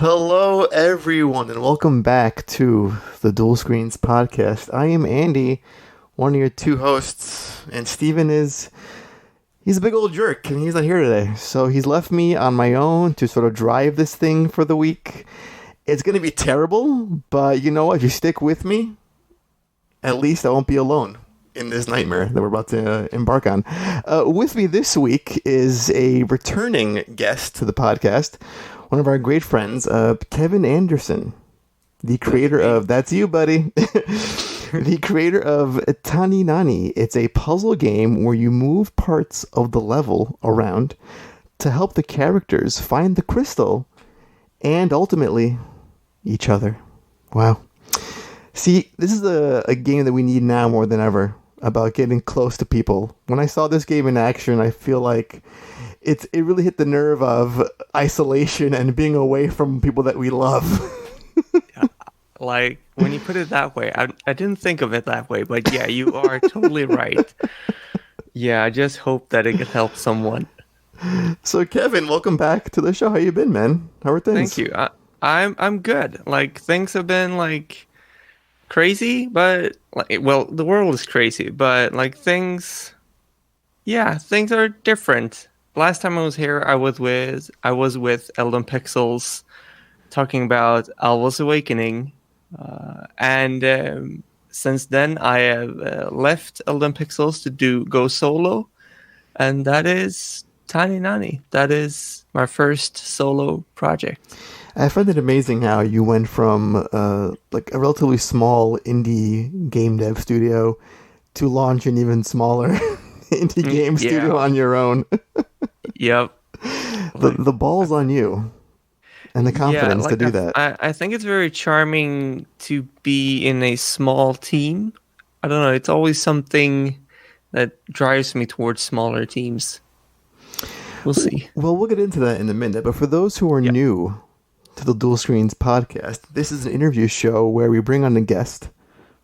Hello, everyone, and welcome back to the Dual Screens podcast. I am Andy, one of your two hosts, and Steven he's a big old jerk, and he's not here today. So he's left me on my own to sort of drive this thing for the week. It's going to be terrible, but you know what? If you stick with me, at least I won't be alone in this nightmare that we're about to embark on. With me this week is a returning guest to the podcast, one of our great friends, Kevin Andersson, the creator of... That's you, buddy. The creator of TaniNani. It's a puzzle game where you move parts of the level around to help the characters find the crystal and ultimately each other. Wow. See, this is a game that we need now more than ever, about getting close to people. When I saw this game in action, I feel like it really hit the nerve of isolation and being away from people that we love. Yeah, like, when you put it that way, I didn't think of it that way, but yeah, you are totally right. Yeah, I just hope that it could help someone. So, Kevin, welcome back to the show. How you been, man? How are things? Thank you. I'm good. Like, things have been like crazy, but like, well, the world is crazy, but like things are different. Last time I was here, I was with Eldon Pixels, talking about Alva's Awakening, and since then I have left Eldon Pixels to go solo, and that is TaniNani. That is my first solo project. I find it amazing how you went from like a relatively small indie game dev studio to launch an even smaller indie game studio on your own. Yep. The ball's on you and the confidence to do that. I think it's very charming to be in a small team. I don't know. It's always something that drives me towards smaller teams. We'll see. Well, we'll get into that in a minute. But for those who are new to the Dual Screens podcast, this is an interview show where we bring on a guest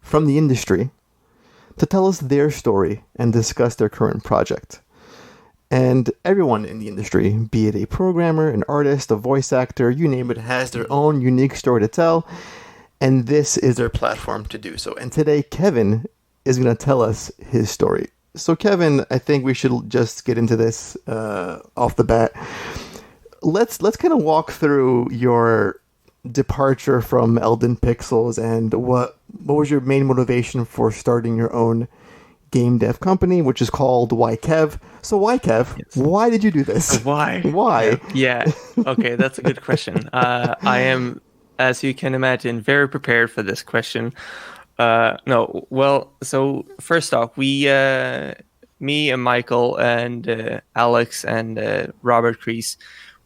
from the industry to tell us their story and discuss their current project. And everyone in the industry, be it a programmer, an artist, a voice actor, you name it, has their own unique story to tell, and this is their platform to do so. And today, Kevin is going to tell us his story. So, Kevin, I think we should just get into this off the bat. Let's kind of walk through your departure from Eldon Pixels and what was your main motivation for starting your own game dev company, which is called YKev. So why, Kev? Yes. Why did you do this? Why? Why? Yeah. Okay, that's a good question. I am, as you can imagine, very prepared for this question. No, well, so first off, me and Michael and Alex and Robert Kreese,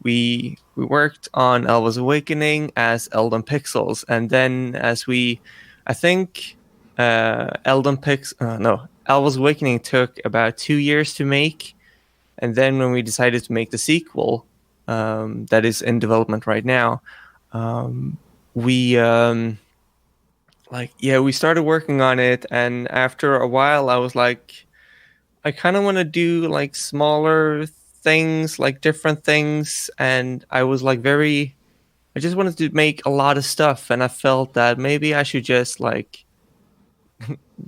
we worked on Alva's Awakening as Eldon Pixels, and then Alva's Awakening took about 2 years to make, and then when we decided to make the sequel, that is in development right now, we started working on it, and after a while, I was like, I kind of want to do like smaller things, like different things, and I was like I just wanted to make a lot of stuff, and I felt that maybe I should just like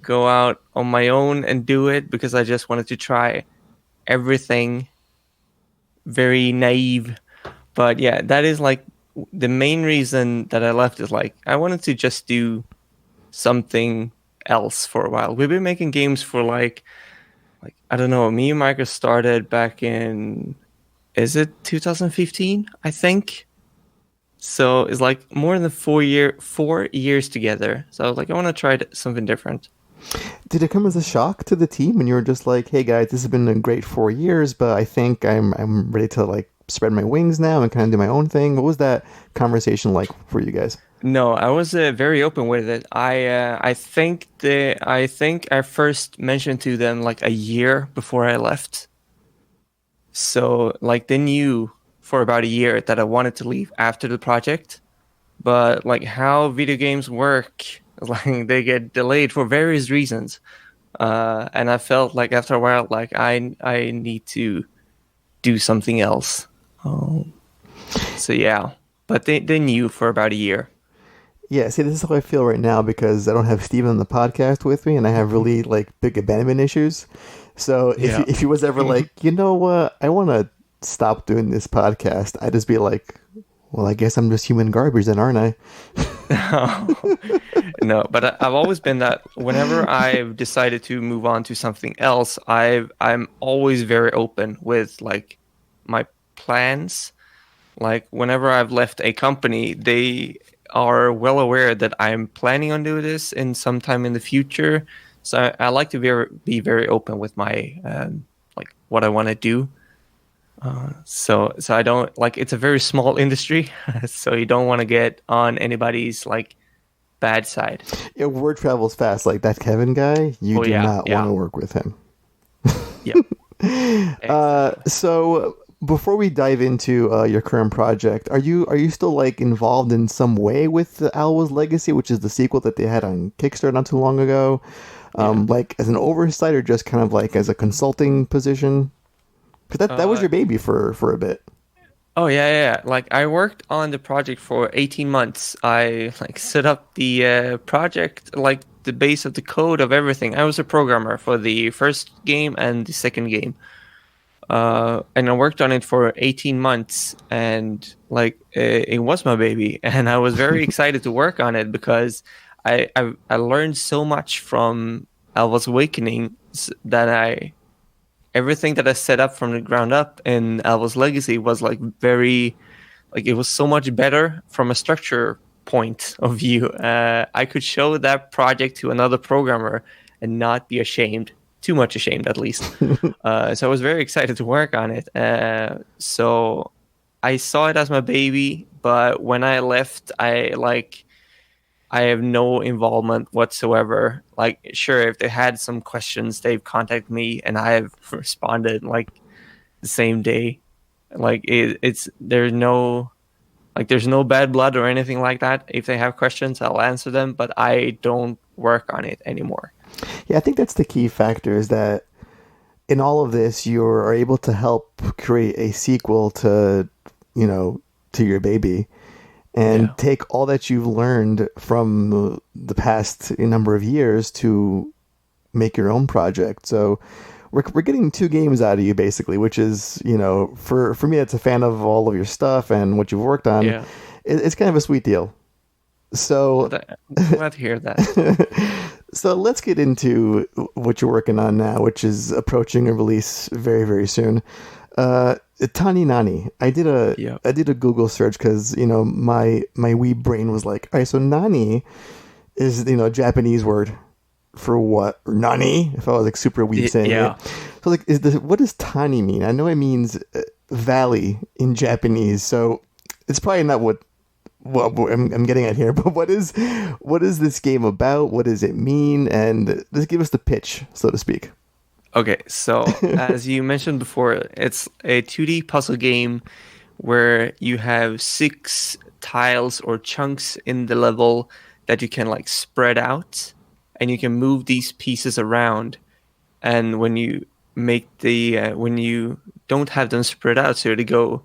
go out on my own and do it, because I just wanted to try everything. Very naive, but yeah, that is like the main reason that I left, is like I wanted to just do something else for a while. We've been making games for like I don't know, me and Michael started back in, is it 2015, I think? So it's like more than 4 years together. So I was like, I want to try something different. Did it come as a shock to the team when you were just like, hey guys, this has been a great 4 years, but I think I'm ready to like spread my wings now and kind of do my own thing? What was that conversation like for you guys? No, I was very open with it. I think I first mentioned to them like a year before I left. So like they knew for about a year that I wanted to leave after the project, but like how video games work, like they get delayed for various reasons. And I felt like after a while, like I need to do something else. So yeah. but they knew for about a year. Yeah, see, this is how I feel right now because I don't have Steven on the podcast with me, and I have really like big abandonment issues. So Yeah. if he was ever like, you know what, I want to stop doing this podcast, I'd just be like, well, I guess I'm just human garbage then, aren't I? No, but I've always been that whenever I've decided to move on to something else, I'm always very open with like my plans. Like whenever I've left a company, they are well aware that I'm planning on doing this in some time in the future. So I like to be very open with my like what I want to do. So I don't like it's a very small industry, so you don't want to get on anybody's like bad side. Yeah, word travels fast. Like that Kevin guy, you Oh do yeah, not want yeah, to work with him. yep, exactly. So before we dive into your current project, are you still like involved in some way with the Alwa's Legacy, which is the sequel that they had on Kickstarter not too long ago? Yeah. Like as an oversight or just kind of like as a consulting position? Because that was Uh, your baby for a bit. oh yeah, yeah, yeah. Like I worked on the project for 18 months. I like set up the project, like the base of the code of everything. I was a programmer for the first game and the second game. And I worked on it for 18 months, and like it was my baby, and I was very excited to work on it because I learned so much from Alva's Awakening that I everything that I set up from the ground up in Alva's Legacy was like very like it was so much better from a structure point of view. I could show that project to another programmer and not be ashamed, too much ashamed at least. So I was very excited to work on it. So I saw it as my baby, but when I left, I have no involvement whatsoever. Like, sure, if they had some questions, they've contacted me, and I have responded like the same day. Like it's there's no bad blood or anything like that. If they have questions, I'll answer them, but I don't work on it anymore. Yeah, I think that's the key factor is that in all of this, you are able to help create a sequel to, to your baby and Yeah. take all that you've learned from the past number of years to make your own project. So we're getting two games out of you basically, which is, for me, it's a fan of all of your stuff and what you've worked on. Yeah. It's kind of a sweet deal. So I'm glad to hear that. So let's get into what you're working on now, which is approaching a release very, very soon. TaniNani. Yeah. I did a Google search because my wee brain was like, all right, so nani is a Japanese word for what? Or nani? If I was like super weeb saying Yeah. it. So like, what does tani mean? I know it means valley in Japanese, so it's probably not what I'm getting at here, but what is this game about? What does it mean? And just give us the pitch, so to speak. Okay, so as you mentioned before, it's a 2D puzzle game where you have 6 tiles or chunks in the level that you can like spread out, and you can move these pieces around. And when you make when you don't have them spread out, so to go,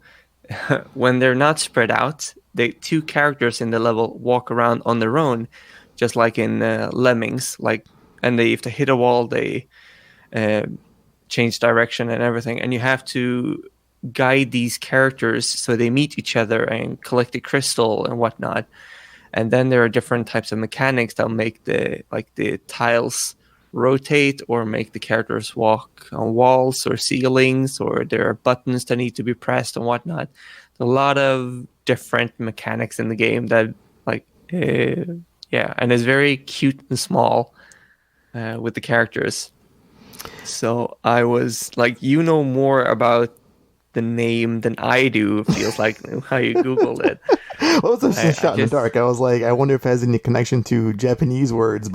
when they're not spread out, the 2 characters in the level walk around on their own, just like in Lemmings. Like, and if they hit a wall, they uh, change direction and everything. And you have to guide these characters so they meet each other and collect a crystal and whatnot. And then there are different types of mechanics that make the tiles rotate or make the characters walk on walls or ceilings, or there are buttons that need to be pressed and whatnot. A lot of different mechanics in the game that yeah, and it's very cute and small with the characters. So I was like, more about the name than I do. It feels like how you Googled it. Well, it was just a I shot in the dark. I was like, I wonder if it has any connection to Japanese words,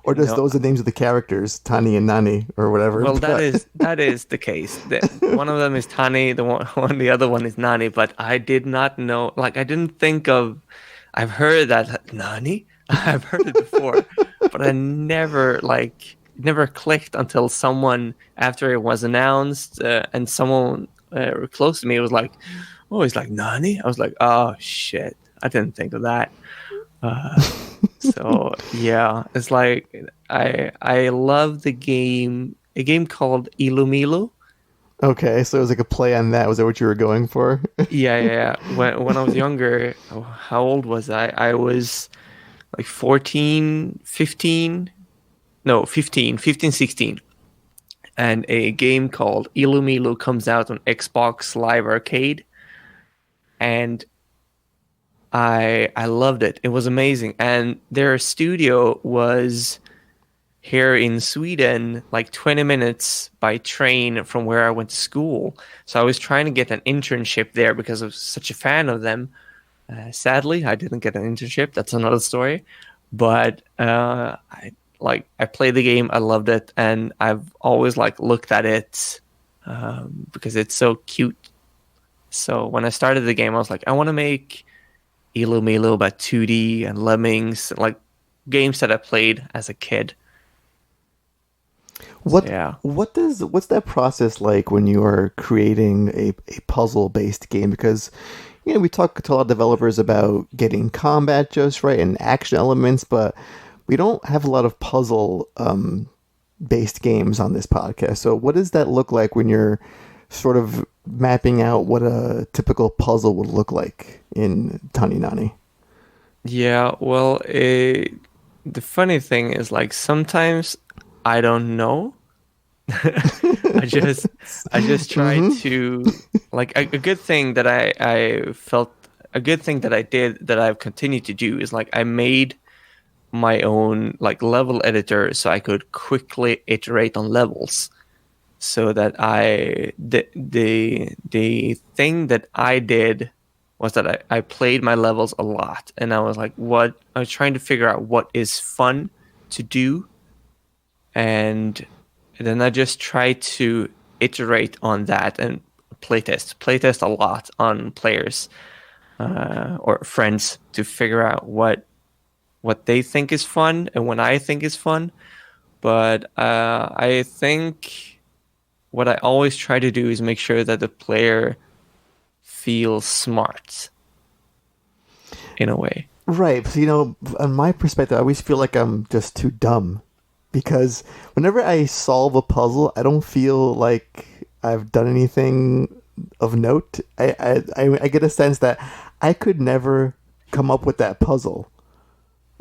or just no, those are the names of the characters, Tani and Nani, or whatever. well, But that is the case. One of them is Tani, the other one is Nani. But I did not know. Like, I didn't think of. I've heard that Nani. I've heard it before, but I never never clicked until someone after it was announced and someone close to me was like, oh, he's like, Nani? I was like, oh shit, I didn't think of that. Uh, so yeah, it's like I love the game, a game called Ilumilu. Okay, so it was like a play on that. Was that what you were going for? Yeah. When I was younger, oh, how old was I? I was like 14, 15. No, 15, 16. And a game called Ilumilu comes out on Xbox Live Arcade, and I loved it. It was amazing. And their studio was here in Sweden, like 20 minutes by train from where I went to school. So I was trying to get an internship there because I was such a fan of them. Sadly, I didn't get an internship. That's another story. But I played the game. I loved it, and I've always like looked at it because it's so cute. So when I started the game, I was like, I want to make Elo Milo about 2D and Lemmings, like games that I played as a kid. So, What yeah. what's that process like when you are creating a puzzle based game? Because we talk to a lot of developers about getting combat just right and action elements, but we don't have a lot of puzzle based games on this podcast. So what does that look like when you're sort of mapping out what a typical puzzle would look like in TaniNani? Yeah, well, the funny thing is like sometimes I don't know. I just I just try Mm-hmm. to like a good thing that I felt a good thing that I did that I've continued to do is like I made my own like level editor so I could quickly iterate on levels so that the thing that I did was that I played my levels a lot and I was like what I was trying to figure out what is fun to do and then I just try to iterate on that and playtest a lot on players or friends to figure out what they think is fun and what I think is fun. But I think what I always try to do is make sure that the player feels smart in a way. Right. So, on my perspective, I always feel like I'm just too dumb because whenever I solve a puzzle, I don't feel like I've done anything of note. I get a sense that I could never come up with that puzzle.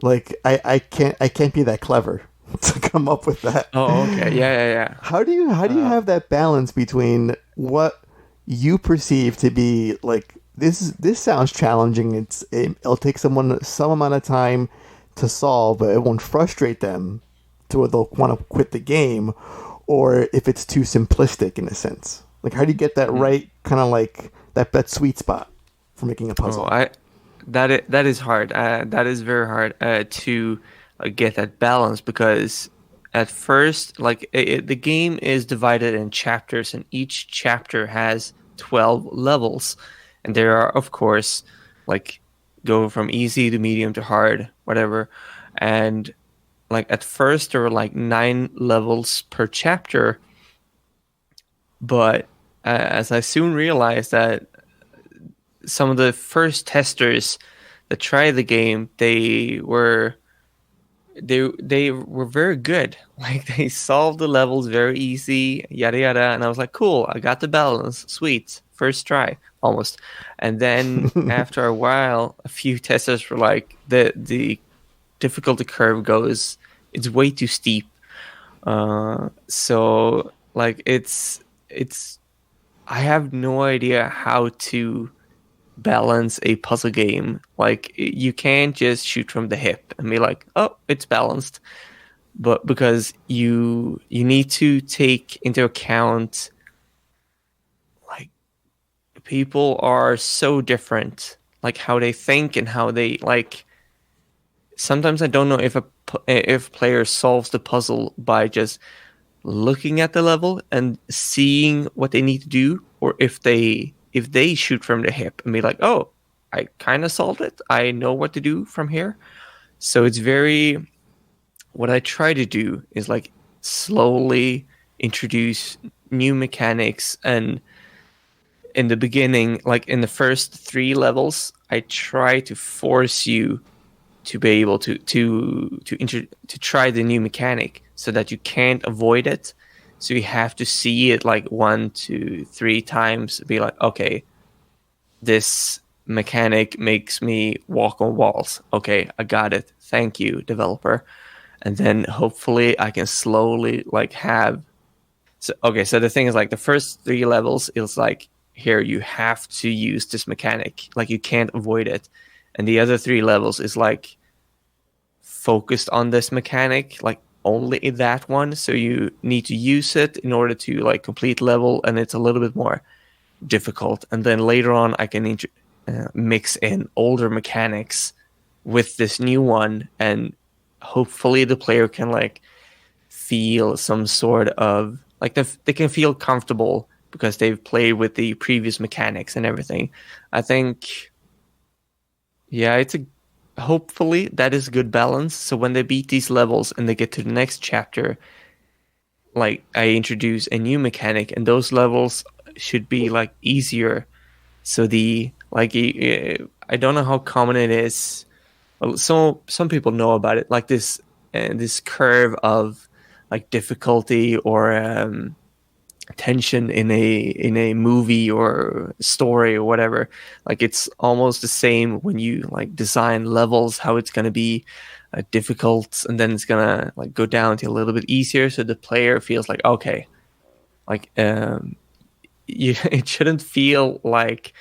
Like I can't be that clever to come up with that. Oh, okay. Yeah. How do you have that balance between what you perceive to be like this sounds challenging. It'll take someone some amount of time to solve, but it won't frustrate them to where they'll want to quit the game, or if it's too simplistic in a sense. Like how do you get that Mm. right kind of like that sweet spot for making a Oh, puzzle? that is hard. That is very hard to get that balance because at first, like the game is divided in chapters, and each chapter has 12 levels, and there are, of course, like go from easy to medium to hard, whatever. And like at first, there were like 9 levels per chapter, but as I soon realized that some of the first testers that tried the game, they were very good. Like they solved the levels very easy, yada yada. And I was like, cool, I got the balance, sweet, first try, almost. And then after a while, a few testers were like, the difficulty curve goes, it's way too steep. So like it's I have no idea how to balance a puzzle game. Like you can't just shoot from the hip and be like, "Oh, it's balanced." But because you need to take into account like people are so different, like how they think and how they like sometimes I don't know if player solves the puzzle by just looking at the level and seeing what they need to do, or if they shoot from the hip and be like, "Oh, I kind of solved it. I know what to do from here." So it's very what I try to do is like slowly introduce new mechanics and in the beginning, like in the first 3 levels, I try to force you to be able to try the new mechanic so that you can't avoid it. So you have to see it like 1, 2, 3 times, be like, okay, this mechanic makes me walk on walls. Okay, I got it. Thank you, developer. And then hopefully I can slowly like have. So, okay, so the thing is like the first 3 levels is like, here you have to use this mechanic, like you can't avoid it. And the other 3 levels is like focused on this mechanic, like only in that one. So you need to use it in order to like complete level, and it's a little bit more difficult. And then later on, I can mix in older mechanics with this new one, and hopefully the player can like feel some sort of like they can feel comfortable because they've played with the previous mechanics and everything. I think, yeah, hopefully that is good balance. So when they beat these levels and they get to the next chapter, like I introduce a new mechanic, and those levels should be like easier. So the like I don't know how common it is. Well, some people know about it, like this curve of like difficulty or tension in a movie or story or whatever. Like it's almost the same when you like design levels, how it's going to be difficult, and then it's gonna like go down to a little bit easier, so the player feels like, okay, like it shouldn't feel like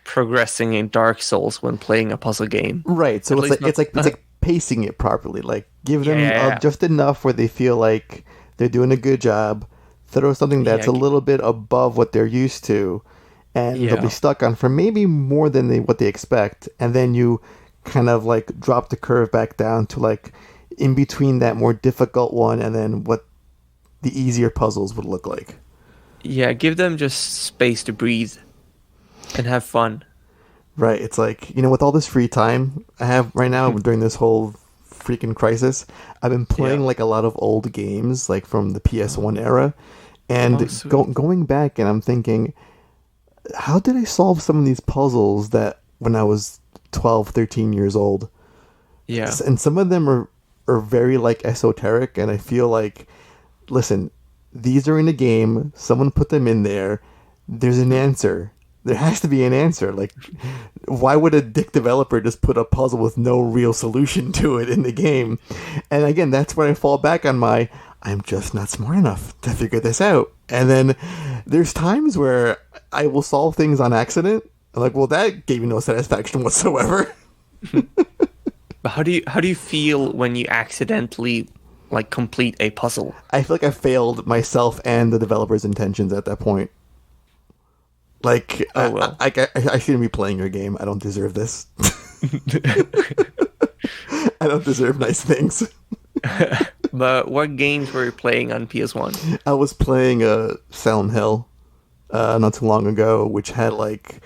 progressing in Dark Souls when playing a puzzle game. Right. So At it's least like not, it's like pacing it properly. Like give yeah, them yeah, just enough where they feel like they're doing a good job. Throw something yeah, that's a little bit above what they're used to, and they'll be yeah, stuck on for maybe more than what they expect. And then you kind of like drop the curve back down to like in between that more difficult one and then what the easier puzzles would look like. yeah. Give them just space to breathe and have fun. Right. It's like, with all this free time I have right now during this whole freaking crisis, I've been Yeah. playing like a lot of old games, like from the PS1 era. Oh, And sweet. going back, and I'm thinking, how did I solve some of these puzzles that when I was 12, 13 years old? Yeah. And some of them are very like esoteric, and I feel like, listen, these are in a game, someone put them in there, there's an answer. There has to be an answer. Like, why would a dick developer just put a puzzle with no real solution to it in the game? And again, that's where I fall back on my, I'm just not smart enough to figure this out. And then there's times where I will solve things on accident. I'm like, well, that gave me no satisfaction whatsoever. But how do you feel when you accidentally like complete a puzzle? I feel like I failed myself and the developer's intentions at that point. Like, Oh well. I shouldn't be playing your game. I don't deserve this. I don't deserve nice things. But what games were you playing on PS1? I was playing Silent Hill not too long ago, which had like,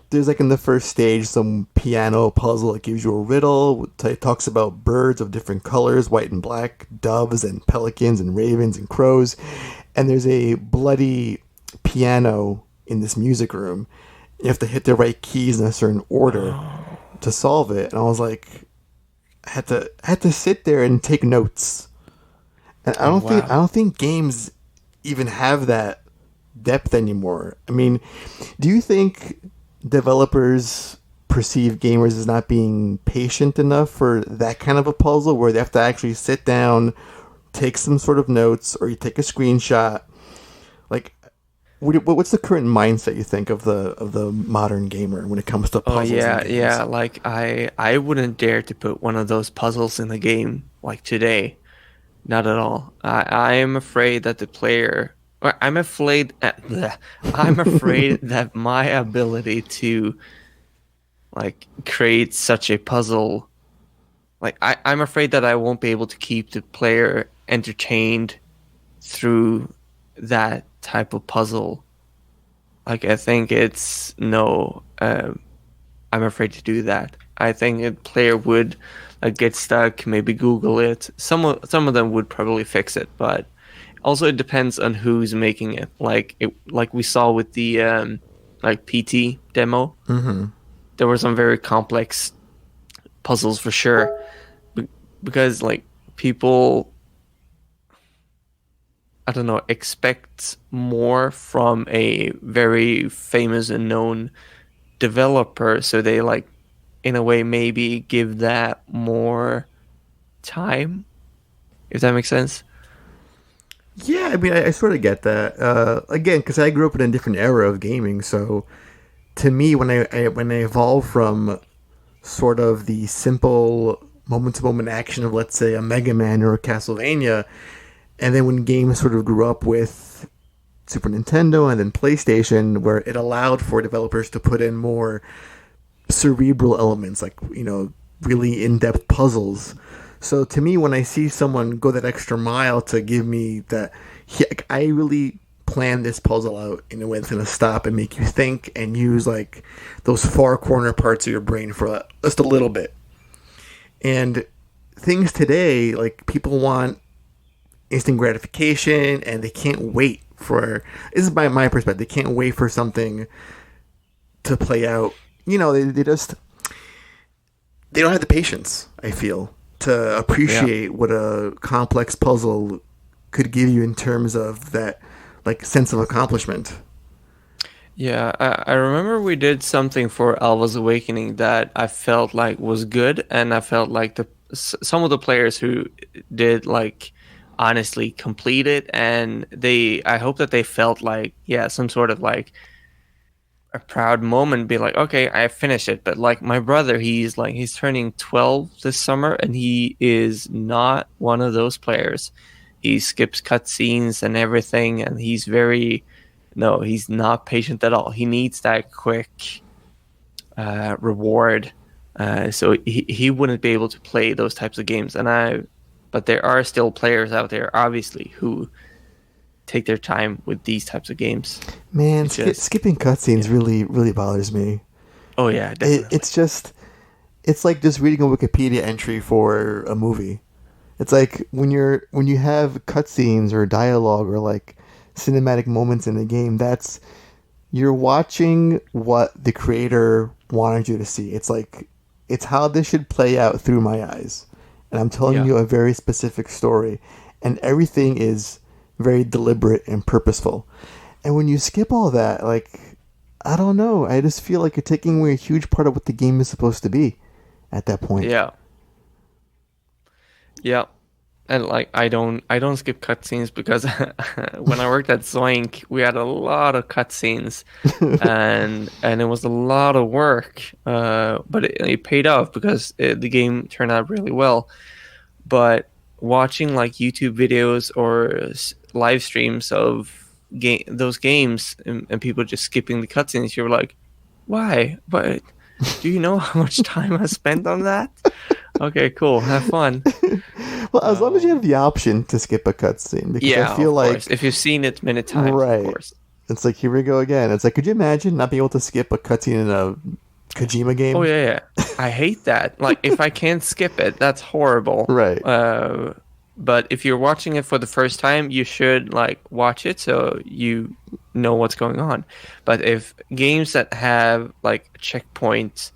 there's like in the first stage some piano puzzle that gives you a riddle. It talks about birds of different colors, white and black, doves and pelicans and ravens and crows. And there's a bloody piano in this music room. You have to hit the right keys in a certain order to solve it. And I was like, I had to sit there and take notes. And Oh wow. I don't think games even have that depth anymore. I mean, do you think developers perceive gamers as not being patient enough for that kind of a puzzle where they have to actually sit down, take some sort of notes, or you take a screenshot? Like, what's the current mindset you think of the modern gamer when it comes to Oh puzzles and yeah, games? yeah. Like I wouldn't dare to put one of those puzzles in the game like today. Not at all. I am afraid that the player. Or I'm afraid. I'm afraid that my ability to like create such a puzzle, like I'm afraid that I won't be able to keep the player entertained through that type of puzzle. Like I think it's no. I'm afraid to do that. I think a player would get stuck, maybe Google it. Some of them would probably fix it, but also it depends on who's making it. Like we saw with the like PT demo. Mm-hmm. There were some very complex puzzles for sure, because like people, I don't know, expect more from a very famous and known developer, so they like in a way maybe give that more time, if that makes sense. Yeah, I mean, I sort of get that. Again, because I grew up in a different era of gaming, so to me, when I evolve from sort of the simple moment-to-moment action of, let's say, a Mega Man or a Castlevania, and then when games sort of grew up with Super Nintendo and then PlayStation, where it allowed for developers to put in more cerebral elements, like, really in-depth puzzles. So to me, when I see someone go that extra mile to give me that, I really plan this puzzle out in a way that's going to stop and make you think and use like those far corner parts of your brain for just a little bit. And things today, like people want instant gratification and they can't wait for, this is my perspective, they can't wait for something to play out. They don't have the patience, I feel, to appreciate what a complex puzzle could give you in terms of that like sense of accomplishment. Yeah, I remember we did something for Alva's Awakening that I felt like was good, and I felt like some of the players who did like honestly complete it, and I hope that they felt like, yeah, some sort of like a proud moment, be like, okay, I finished it. But like my brother, he's turning 12 this summer, and he is not one of those players. He skips cutscenes and everything, and he's very, no, he's not patient at all. He needs that quick reward. So he wouldn't be able to play those types of games. But there are still players out there, obviously, who take their time with these types of games. Man, skipping cutscenes really, really bothers me. Oh yeah, definitely. It's like just reading a Wikipedia entry for a movie. It's like when you have cutscenes or dialogue or like cinematic moments in the game, you're watching what the creator wanted you to see. It's like it's how this should play out through my eyes. And I'm telling you a very specific story, and everything is very deliberate and purposeful. And when you skip all that, like, I don't know, I just feel like you're taking away a huge part of what the game is supposed to be at that point. Yeah. Yeah. And like I don't skip cutscenes because when I worked at Zoink, we had a lot of cutscenes, and it was a lot of work. But it paid off because the game turned out really well. But watching like YouTube videos or live streams of those games, and people just skipping the cutscenes, you're like, why? But do you know how much time I spent on that? Okay, cool. Have fun. Well, as long as you have the option to skip a cutscene, because I feel like course. If you've seen it many times, right, of course. It's like, here we go again. It's like, could you imagine not being able to skip a cutscene in a Kojima game? Oh yeah. I hate that. Like if I can't skip it, that's horrible. Right. But if you're watching it for the first time, you should like watch it so you know what's going on. But if games that have like checkpoints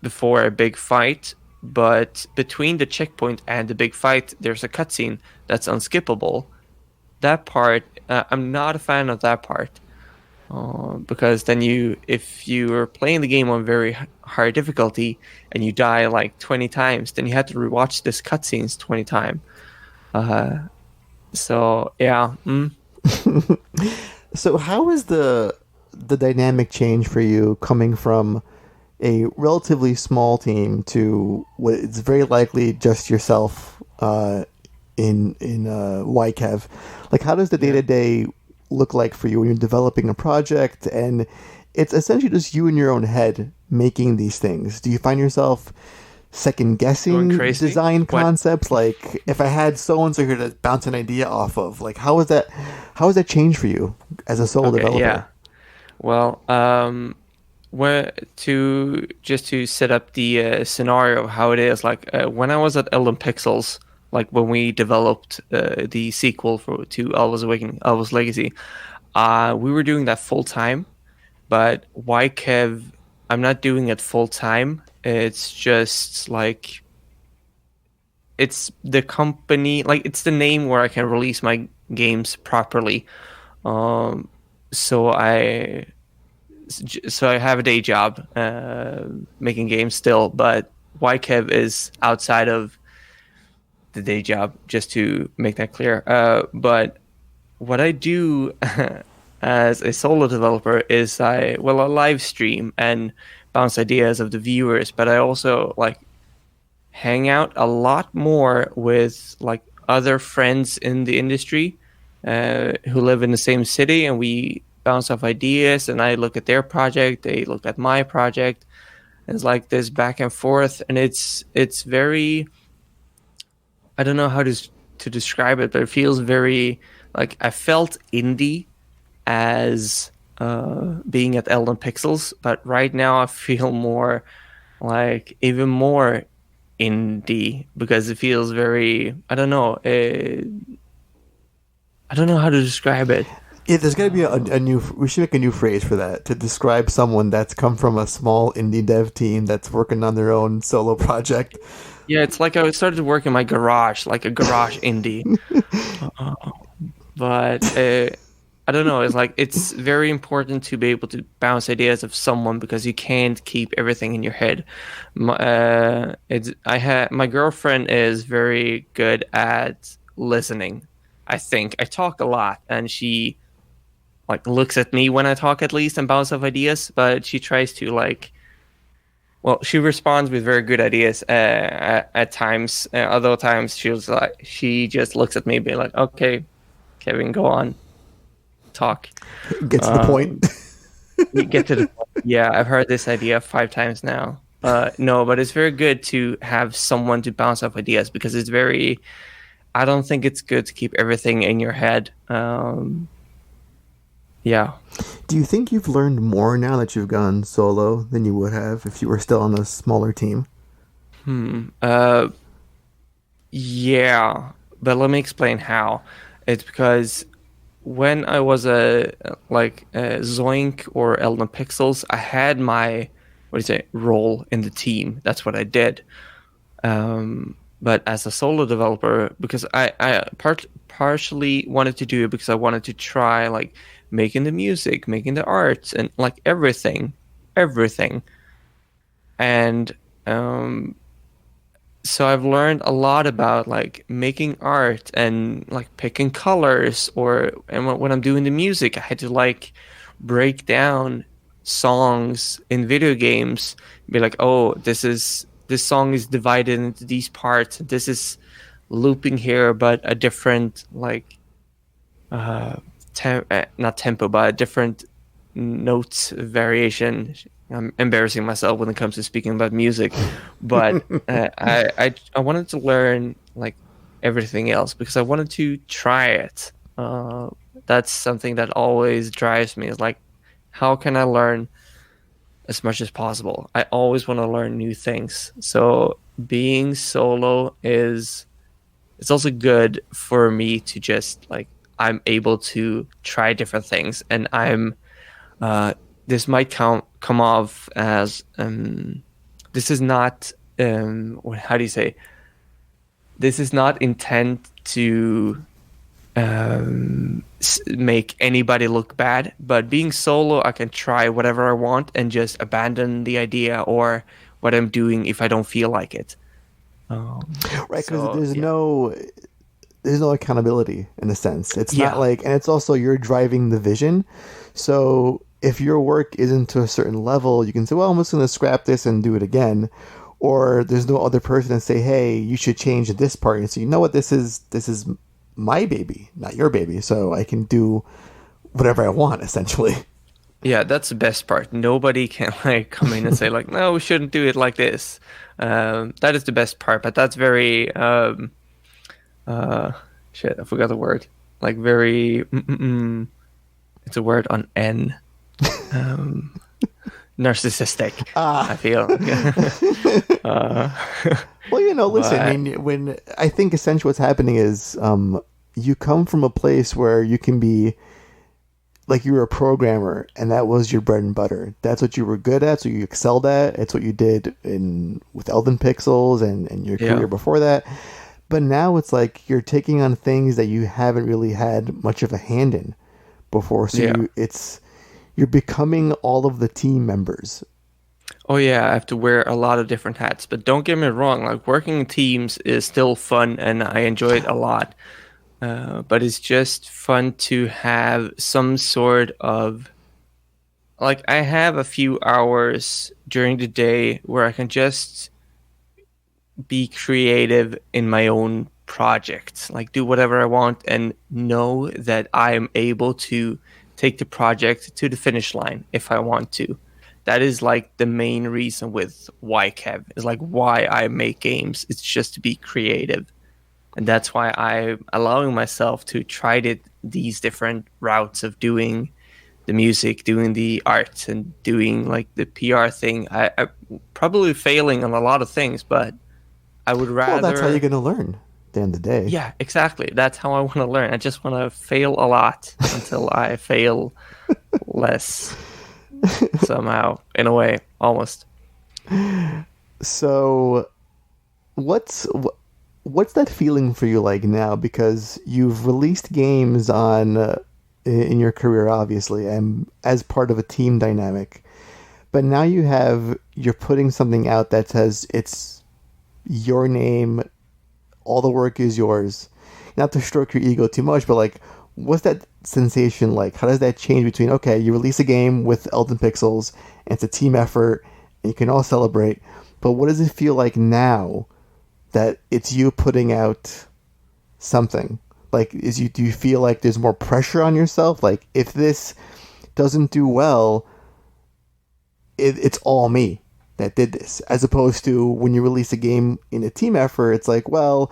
before a big fight, but between the checkpoint and the big fight, there's a cutscene that's unskippable. That part, I'm not a fan of that part. Because then if you are playing the game on very high difficulty and you die like 20 times, then you have to rewatch this cutscenes 20 times. So yeah. So how is the dynamic change for you coming from a relatively small team to what it's very likely just yourself in YCAV? Like, how does the day-to-day look like for you when you're developing a project and it's essentially just you in your own head making these things? Do you find yourself second guessing design concepts? Like, if I had so and so here to bounce an idea off of, like, how has that changed for you as a solo developer? Yeah. Well, to set up the scenario of how it is, like when I was at Elden Pixels, like when we developed the sequel to Alva's Awakening, Alva's Legacy, we were doing that full time. but YKev, I'm not doing it full time. It's just like it's the company, like it's the name where I can release my games properly. Um, so I so I have a day job making games still, but YKev is outside of the day job, just to make that clear. But what I do as a solo developer is I live stream and bounce ideas of the viewers, but I also like hang out a lot more with like other friends in the industry who live in the same city, and we bounce off ideas. And I look at their project, they look at my project. And it's like this back and forth, and it's very, I don't know how to describe it, but it feels very like I felt indie as being at Elden Pixels, but right now I feel more like even more indie because it feels very, I don't know, I don't know how to describe it. Yeah, there's got to be a new. We should make a new phrase for that to describe someone that's come from a small indie dev team that's working on their own solo project. Yeah, it's like I started to work in my garage, like a garage indie. Uh, but I don't know. It's like it's very important to be able to bounce ideas of someone because you can't keep everything in your head. My girlfriend is very good at listening. I think I talk a lot, and she like looks at me when I talk at least and bounce off ideas. But she tries to like, well, she responds with very good ideas at times. Other times she just looks at me, being like, "Okay, Kevin, go on, talk." Get to the point. You get to the point. Yeah, I've heard this idea 5 times now. No, but it's very good to have someone to bounce off ideas because it's very. I don't think it's good to keep everything in your head. Yeah. Do you think you've learned more now that you've gone solo than you would have if you were still on a smaller team? Yeah, but let me explain how. It's because when I was a Zoink or Elden Pixels, I had my role in the team. That's what I did. But as a solo developer, because I partially wanted to do it because I wanted to try like making the music, making the art, and like everything. And so I've learned a lot about like making art and like picking colors, and when I'm doing the music, I had to like break down songs in video games, be like, oh, this song is divided into these parts. This is looping here, but a different like not tempo, but a different notes variation. I'm embarrassing myself when it comes to speaking about music, but I wanted to learn like everything else because I wanted to try it. That's something that always drives me. Is like, how can I learn as much as possible? I always want to learn new things. So being solo it's also good for me to just like I'm able to try different things, and I'm this might come off as this is not how do you say, this is not intent to make anybody look bad, but being solo I can try whatever I want and just abandon the idea or what I'm doing if I don't feel like it. Right, because there's no accountability in a sense. It's not like, and it's also you're driving the vision. So if your work isn't to a certain level, you can say, well, I'm just going to scrap this and do it again. Or there's no other person to say, hey, you should change this part. And so you know what, this is my baby, not your baby. So I can do whatever I want, essentially. Yeah, that's the best part. Nobody can like come in and say like, no, we shouldn't do it like this. That is the best part. But that's very shit, I forgot the word. Like very it's a word on N. Narcissistic. I feel. Well, listen. I mean, when I think essentially what's happening is, you come from a place where you can be like you were a programmer and that was your bread and butter. That's what you were good at, so you excelled at. It's what you did in with Elden Pixels and your Yeah. career before that. But now it's like you're taking on things that you haven't really had much of a hand in before. So Yeah. you're becoming all of the team members. Oh yeah, I have to wear a lot of different hats, but don't get me wrong, like working in teams is still fun and I enjoy it a lot. But it's just fun to have some sort of like I have a few hours during the day where I can just be creative in my own projects, like do whatever I want and know that I am able to take the project to the finish line if I want to. That is like the main reason with why Kev is like why I make games. It's just to be creative. And that's why I'm allowing myself to try these different routes of doing the music, doing the art, and doing like the PR thing. I probably failing on a lot of things, but I would Well, that's how you're rather. going to learn at the end of the day. Yeah, exactly. That's how I want to learn. I just want to fail a lot until I fail less somehow, in a way, almost. So what's what's that feeling for you like now? Because you've released games on in your career, obviously, and as part of a team dynamic. But now you're putting something out that says it's your name, all the work is yours. Not to stroke your ego too much, but like, what's that sensation like? How does that change between okay, you release a game with Elden Pixels, and it's a team effort, and you can all celebrate. But what does it feel like now that it's you putting out something? Like, do you feel like there's more pressure on yourself? Like, if this doesn't do well, it's all me that did this, as opposed to when you release a game in a team effort, it's like, well,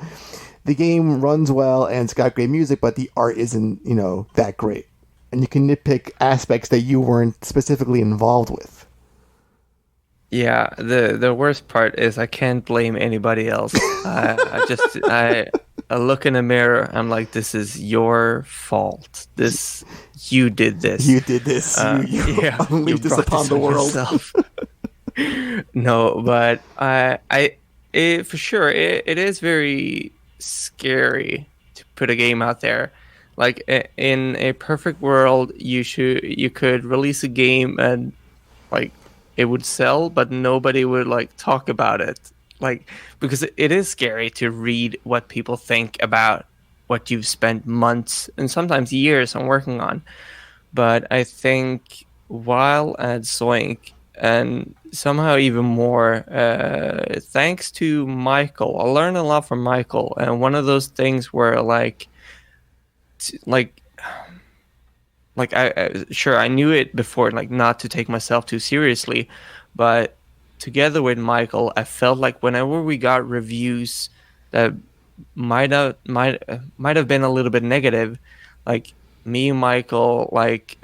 the game runs well and it's got great music, but the art isn't, that great. And you can nitpick aspects that you weren't specifically involved with. Yeah, the worst part is I can't blame anybody else. I look in the mirror. I'm like, this is your fault. You did this. You did this. You Yeah, you unleashed this brought upon this the on world. yourself. No, but for sure, it is very scary to put a game out there. Like in a perfect world, you could release a game and like it would sell, but nobody would like talk about it. Like because it is scary to read what people think about what you've spent months and sometimes years on working on. But I think while at Zoink, and somehow even more, thanks to Michael, I learned a lot from Michael. And one of those things where like I sure I knew it before, like not to take myself too seriously, but together with Michael, I felt like whenever we got reviews that might have been a little bit negative, like me and Michael like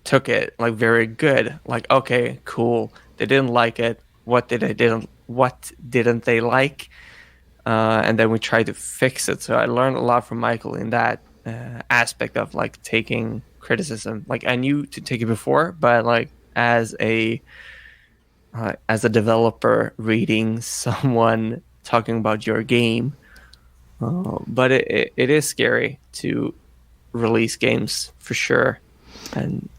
took it like very good. Like okay, cool. They didn't like it. What didn't they like? And then we tried to fix it. So I learned a lot from Michael in that aspect of like taking criticism. Like I knew to take it before, but like as a developer reading someone talking about your game, but it is scary to release games for sure and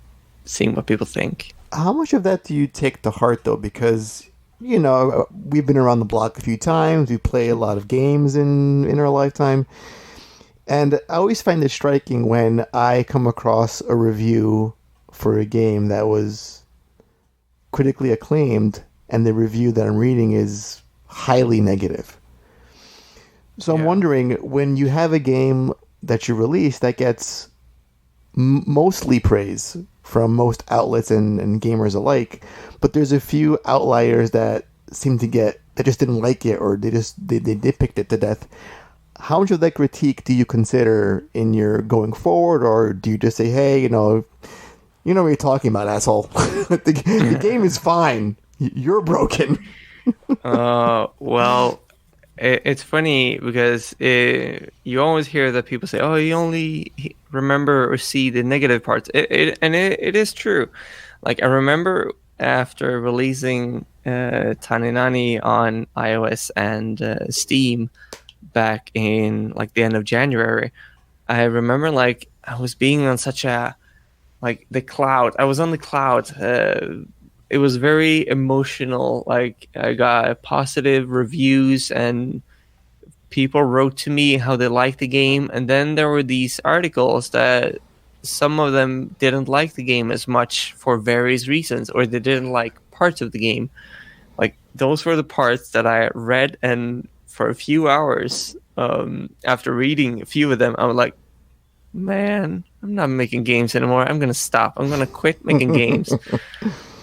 seeing what people think. How much of that do you take to heart, though? Because, we've been around the block a few times. We play a lot of games in our lifetime. And I always find it striking when I come across a review for a game that was critically acclaimed and the review that I'm reading is highly negative. So I'm Yeah. wondering, when you have a game that you release that gets mostly praise from most outlets and gamers alike, but there's a few outliers that seem to that just didn't like it, or they nitpicked it to death. How much of that critique do you consider in your going forward, or do you just say, hey, you know what you're talking about, asshole? the game is fine. You're broken. Well, It's funny because you always hear that people say, "Oh, you only remember or see the negative parts," it is true. Like I remember after releasing TaniNani on iOS and Steam back in like the end of January, I remember like I was being on such a like the cloud. I was on the cloud. It was very emotional. Like I got positive reviews and people wrote to me how they liked the game, and then there were these articles that some of them didn't like the game as much for various reasons, or they didn't like parts of the game. Like those were the parts that I read, and for a few hours, after reading a few of them, I was like, man, I'm not making games anymore. I'm gonna stop. I'm gonna quit making games.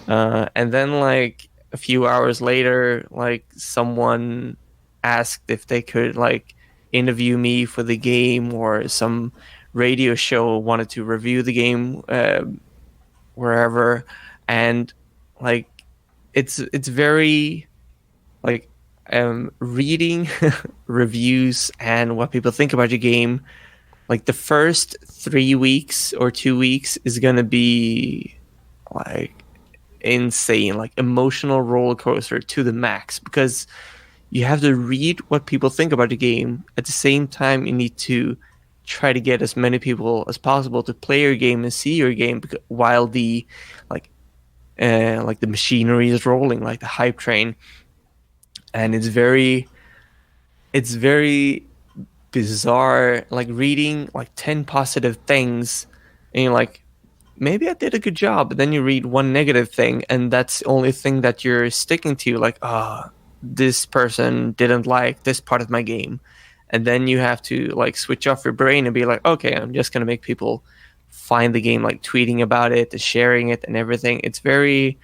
And then like a few hours later, like someone asked if they could like interview me for the game, or some radio show wanted to review the game wherever, and like it's very like reading reviews and what people think about your game. Like the first 3 weeks or 2 weeks is gonna be like insane, like emotional roller coaster to the max, because you have to read what people think about the game. At the same time, you need to try to get as many people as possible to play your game and see your game, while the like like the machinery is rolling, like the hype train. And it's very bizarre, like reading like 10 positive things and you're like, maybe I did a good job. But then you read one negative thing, and that's the only thing that you're sticking to. Like, this person didn't like this part of my game. And then you have to like switch off your brain and be like, okay, I'm just going to make people find the game, like tweeting about it, sharing it, and everything. It's very,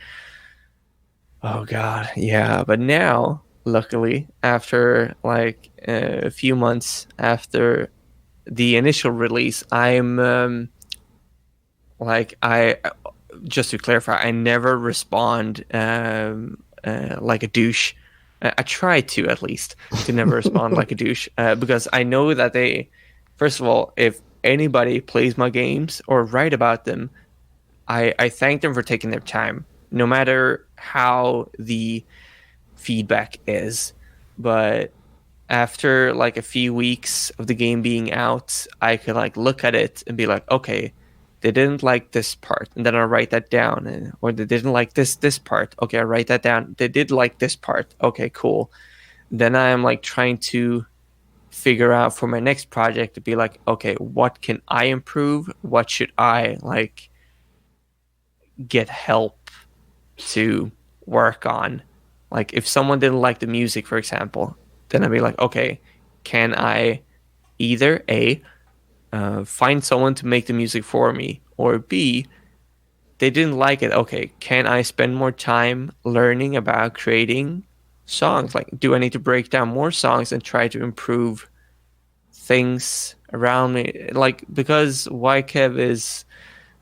oh God, yeah. But now, luckily, after like a few months after the initial release, I'm like I just to clarify, I never respond like a douche. I try to, at least, to never respond like a douche, because I know that they, first of all, if anybody plays my games or write about them, I thank them for taking their time, no matter how the feedback is. But after like a few weeks of the game being out, I could like look at it and be like, okay, they didn't like this part, and then I write that down, or they didn't like this part. Okay, I write that down. They did like this part. Okay, cool. Then I am like trying to figure out for my next project to be like, okay, what can I improve? What should I like get help to work on? Like if someone didn't like the music, for example, then I'd be like, okay, can I either A, find someone to make the music for me, or B, they didn't like it. Okay, can I spend more time learning about creating songs? Like, do I need to break down more songs and try to improve things around me? Like, because YKev is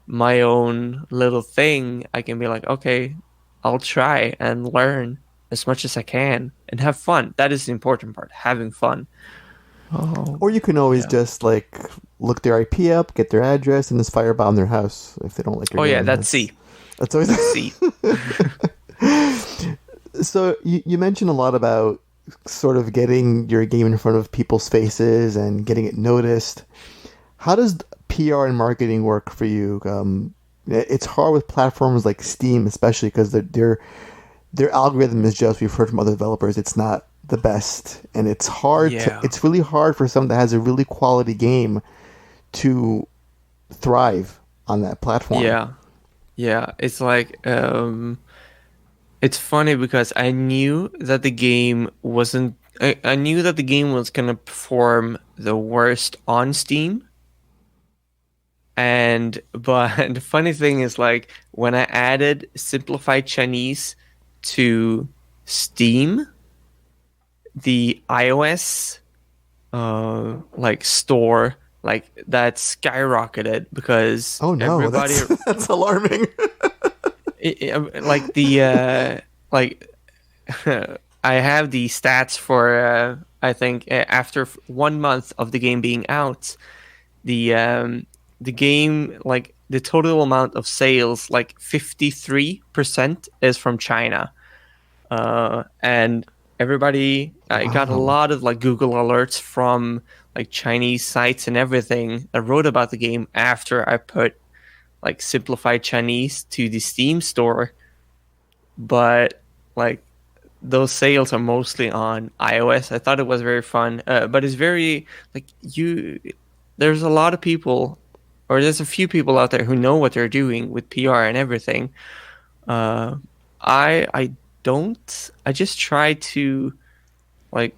my own little thing, I can be like, okay, I'll try and learn as much as I can and have fun. That is the important part, having fun. Oh, Or you can always yeah. just like look their IP up, get their address, and just firebomb their house if they don't like your Oh, game. yeah, that's C. That's always That's C. So you mentioned a lot about sort of getting your game in front of people's faces and getting it noticed. How does PR and marketing work for you? It's hard with platforms like Steam, especially because their algorithm is just, we've heard from other developers, it's not the best, and it's hard Yeah. it's really hard for someone that has a really quality game to thrive on that platform. Yeah. Yeah. It's like, it's funny because I knew that the game wasn't, I knew that the game was going to perform the worst on Steam. But the funny thing is, like, when I added simplified Chinese to Steam, the iOS like store, like that skyrocketed because Oh no, everybody that's alarming. like the like I have the stats for I think after 1 month of the game being out, the um the game, like the total amount of sales, like 53% is from China. And everybody, I got a Wow. lot of like Google alerts from like Chinese sites and everything that wrote about the game after I put like simplified Chinese to the Steam store. But like those sales are mostly on iOS. I thought it was very fun, but it's very like you. There's a lot of people, or there's a few people out there who know what they're doing with PR and everything. Uh, I don't. I just try to like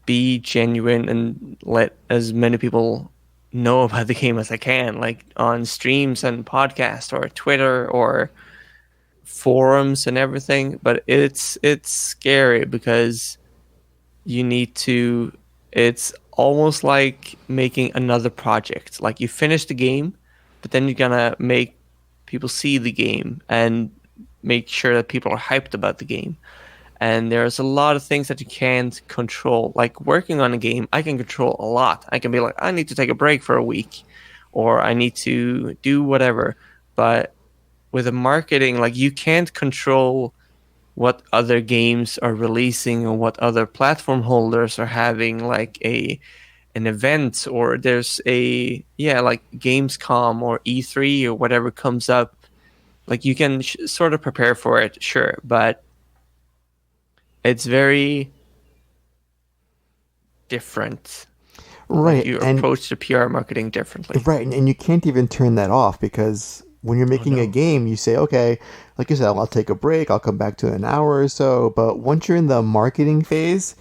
be genuine and let as many people know about the game as I can, like on streams and podcasts or Twitter or forums and everything. But it's scary because you need to. It's almost like making another project. Like you finish the game, but then you're gonna make people see the game and make sure that people are hyped about the game. And there's a lot of things that you can't control. Like working on a game, I can control a lot. I can be like, I need to take a break for a week, or I need to do whatever. But with the marketing, like you can't control what other games are releasing or what other platform holders are having, like a an event, or there's a like Gamescom or E3 or whatever comes up. Like you can sort of prepare for it, sure, but it's very different. Like Right. you And approach the PR marketing differently. right, and you can't even turn that off because when you're Oh making a no. game, you say, okay, like you said, I'll take a break, I'll come back to an hour or so. But once you're in the marketing phase,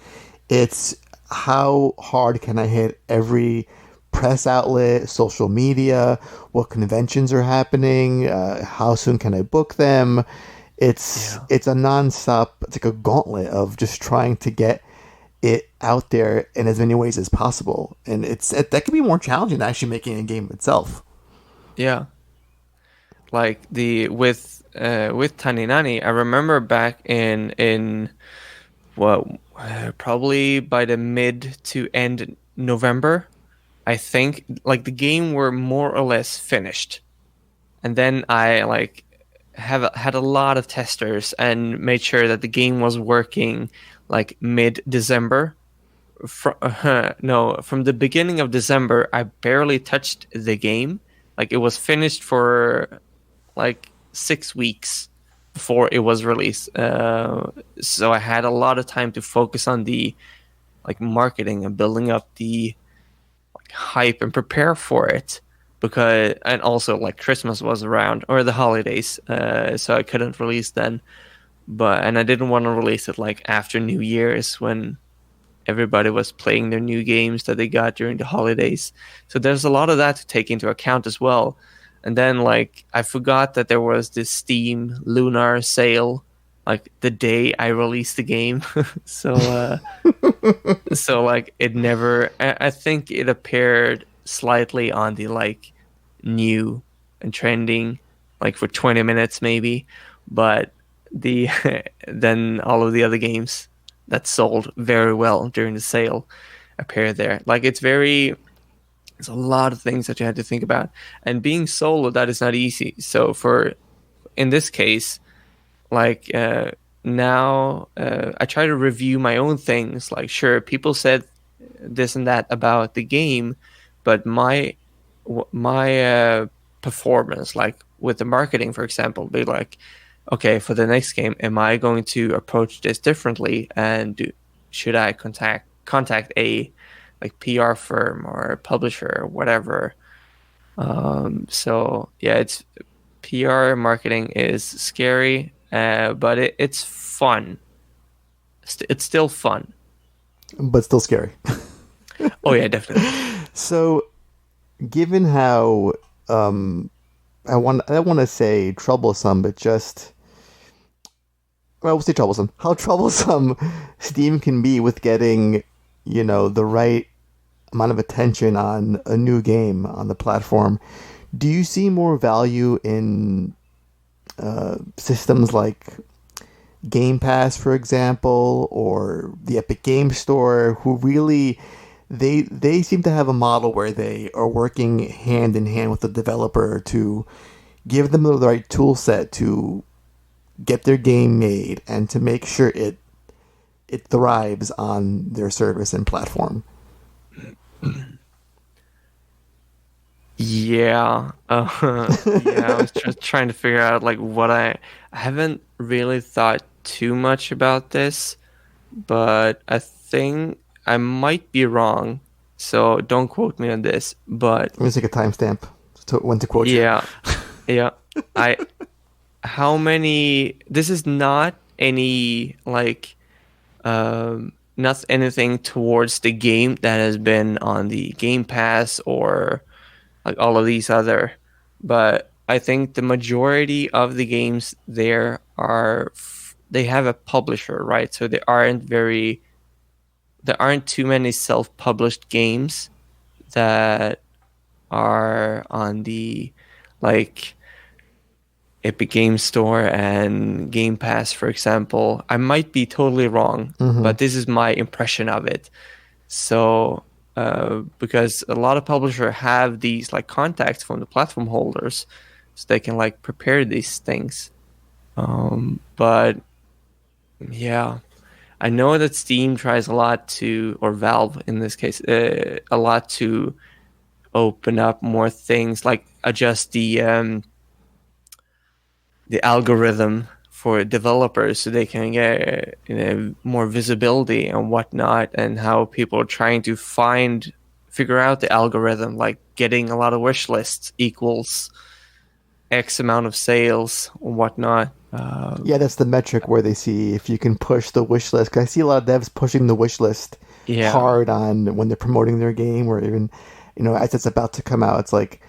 it's how hard can I hit every press outlet, social media, what conventions are happening, how soon can I book them? Yeah. It's a nonstop. It's like a gauntlet of just trying to get it out there in as many ways as possible, and that can be more challenging than actually making a game itself. Yeah. Like the with TaniNani, I remember back in what probably by the mid to end November, I think like the game were more or less finished. And then I like have had a lot of testers and made sure that the game was working like mid December. From the beginning of December, I barely touched the game. Like it was finished for like 6 weeks before it was released. So I had a lot of time to focus on the like marketing and building up the like hype and prepare for it. Because and also like Christmas was around or the holidays, so I couldn't release then. But and I didn't want to release it like after New Year's when everybody was playing their new games that they got during the holidays. So there's a lot of that to take into account as well. And then like I forgot that there was this Steam Lunar sale like the day I released the game. So like it never I think it appeared slightly on the like new and trending like for 20 minutes maybe, but the then all of the other games that sold very well during the sale appear there. Like it's a lot of things that you had to think about. And being solo, that is not easy. So for in this case, like now I try to review my own things. Like sure, people said this and that about the game, but my performance, like with the marketing, for example, be like, okay, for the next game, am I going to approach this differently? And should I contact a like PR firm or a publisher or whatever? So yeah, it's PR marketing is scary, but it's fun. It's still fun. But still scary. Oh yeah, definitely. So, given how I don't want to say troublesome, but just well, we'll say troublesome. How troublesome Steam can be with getting, the right amount of attention on a new game on the platform. Do you see more value in systems like Game Pass, for example, or the Epic Game Store, who really they seem to have a model where they are working hand in hand with the developer to give them the right tool set to get their game made and to make sure it thrives on their service and platform. Yeah. Yeah, I was just trying to figure out like what I haven't really thought too much about this, but I think I might be wrong. So don't quote me on this, but Let me take a timestamp to when to quote you. yeah. Yeah. I how many this is not any like not anything towards the game that has been on the Game Pass or like all of these other, but I think the majority of the games there are they have a publisher, right? So there aren't too many self-published games that are on the like Epic Game Store and Game Pass, for example. I might be totally wrong, Mm-hmm. but this is my impression of it. So, because a lot of publishers have these like contacts from the platform holders, so they can like prepare these things. But yeah, I know that Steam tries a lot to, or Valve in this case, a lot to open up more things, like adjust the algorithm for developers so they can get more visibility and whatnot, and how people are trying to figure out the algorithm, like getting a lot of wish lists equals X amount of sales and whatnot. Yeah, that's the metric where they see if you can push the wish list. 'Cause I see a lot of devs pushing the wish list Yeah, hard on when they're promoting their game, or even, as it's about to come out. It's like,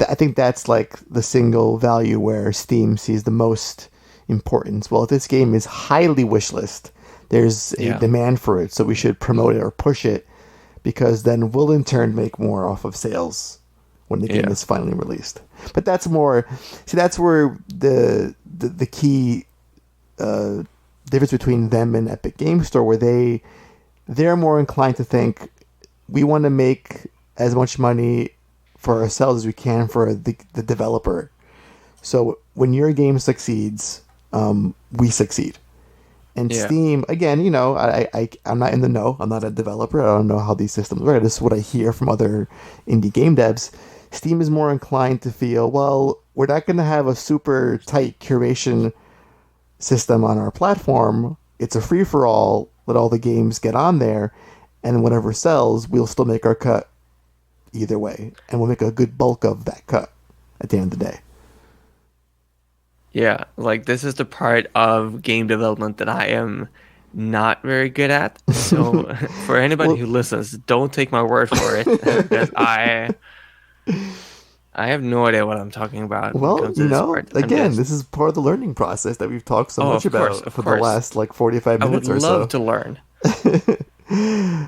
I think that's like the single value where Steam sees the most importance. Well, if this game is highly wish list, there's a yeah, demand for it, so we should promote it or push it because then we'll in turn make more off of sales when the game yeah, is finally released. But that's more, see, that's where the key difference between them and Epic Game Store, where they're more inclined to think we want to make as much money for ourselves as we can for the developer. So when your game succeeds, we succeed. And yeah, Steam, again, I'm not in the know. I'm not a developer. I don't know how these systems work. This is what I hear from other indie game devs. Steam is more inclined to feel, well, we're not going to have a super tight curation system on our platform. It's a free for all. Let all the games get on there, and whatever sells, we'll still make our cut either way, and we'll make a good bulk of that cut at the end of the day. yeah. Like this is the part of game development that I am not very good at. So for anybody Well, who listens, don't take my word for it, because I have no idea what I'm talking about when it well, comes to this part. I'm again, just, this is part of the learning process that we've talked so oh, much of course, about of for the course. last like 45 I would minutes or love so. to learn.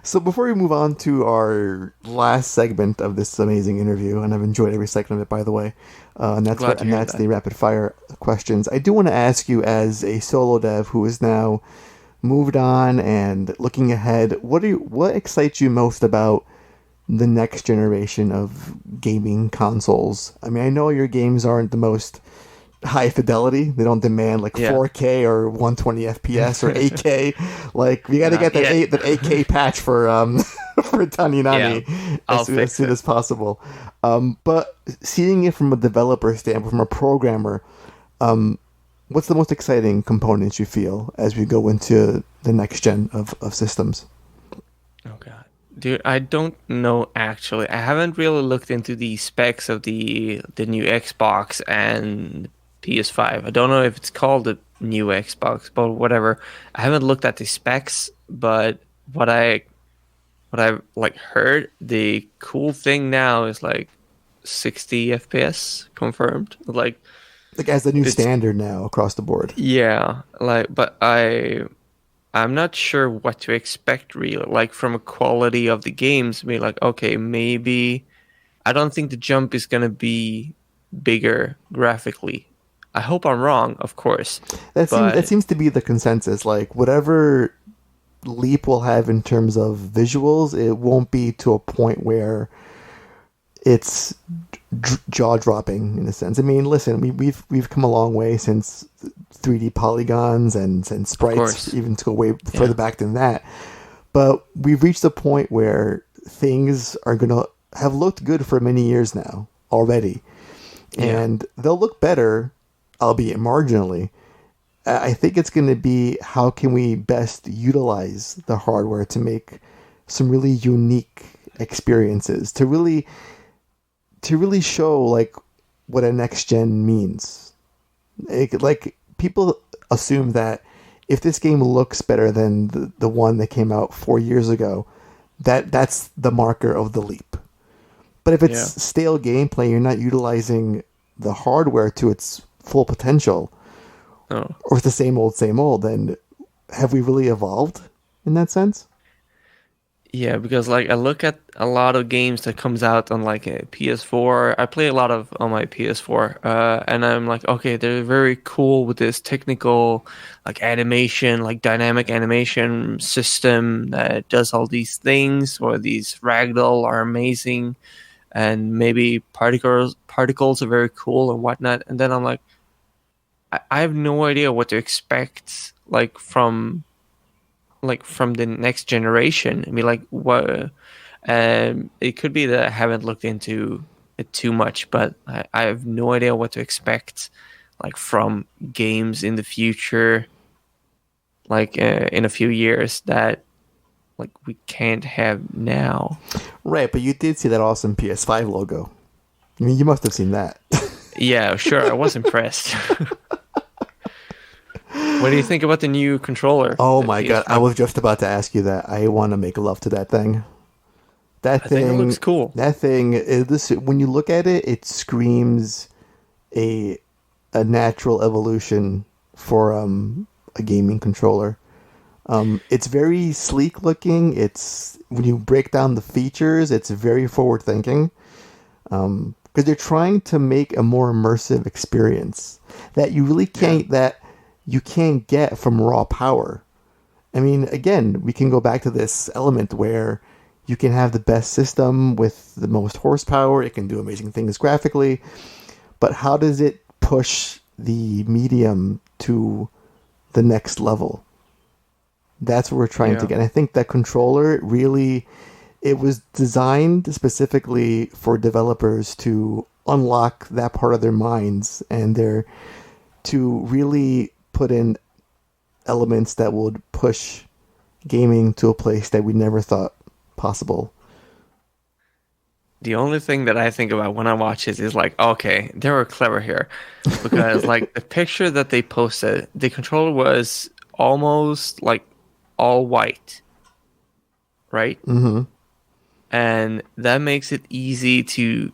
So before we move on to our last segment of this amazing interview, and I've enjoyed every second of it, by the way, Glad to hear that's that. the rapid fire questions. I do want to ask you, as a solo dev who is now moved on and looking ahead, what excites you most about the next generation of gaming consoles? I mean, I know your games aren't the most high fidelity. They don't demand like Yeah. 4K or 120 FPS or 8K. Like we got to Not get yet. that 8K patch for for Yeah, TaniNani I'll as fix soon it. as possible. But seeing it from a developer standpoint, from a programmer, what's the most exciting components you feel as we go into the next gen of systems? Oh God. Dude, I don't know actually. I haven't really looked into the specs of the new Xbox and PS5. I don't know if it's called the new Xbox, but whatever. I haven't looked at the specs, but what I what I've like heard, the cool thing now is like 60 FPS confirmed. Like Like as the new it's standard now across the board. yeah, like but I'm not sure what to expect really. Like from a quality of the games, be like, okay, maybe I don't think the jump is gonna be bigger graphically. I hope I'm wrong, of course, That but seems to be the consensus. Like whatever leap will have in terms of visuals, it won't be to a point where it's jaw dropping in a sense. I mean, listen, we've come a long way since 3D polygons and of sprites, course, even to go way yeah, further back than that. But we've reached a point where things are gonna have looked good for many years now already, yeah, and they'll look better, albeit marginally. I think it's going to be how can we best utilize the hardware to make some really unique experiences to really show like what a next gen means. Like people assume that if this game looks better than the one that came out 4 years ago, that's the marker of the leap. But if yeah. it's stale gameplay, you're not utilizing the hardware to its full potential, Oh. or it's the same old, then have we really evolved in that sense? Yeah, because like I look at a lot of games that comes out on like a PS4. I play a lot of on my PS4, and I'm like, okay, they're very cool with this technical, like animation, like dynamic animation system that does all these things, or these ragdoll are amazing, and maybe particles are very cool and whatnot. And then I'm like, I have no idea what to expect, like from the next generation. I mean, like what? It could be that I haven't looked into it too much, but I have no idea what to expect, like from games in the future, like in a few years that like we can't have now. Right, but you did see that awesome PS5 logo. I mean, you must have seen that. Yeah, sure. I was impressed. What do you think about the new controller, Oh the my god, I PS5? was just about to ask you that. I want to make love to that thing. That I think it looks thing, cool. that thing. This when you look at it, it screams a a natural evolution for a gaming controller. It's very sleek looking. It's when you break down the features, it's very forward thinking. Because they're trying to make a more immersive experience that you really Yeah. can't that you can't get from raw power. I mean, again, we can go back to this element where you can have the best system with the most horsepower. It can do amazing things graphically, but how does it push the medium to the next level? That's what we're trying to Yeah. get. And I think that controller really it was designed specifically for developers to unlock that part of their minds and their to really put in elements that would push gaming to a place that we never thought possible. The only thing that I think about when I watch it is like, okay, they were clever here, because like the picture that they posted, the controller was almost like all white, right? Mm-hmm. And that makes it easy to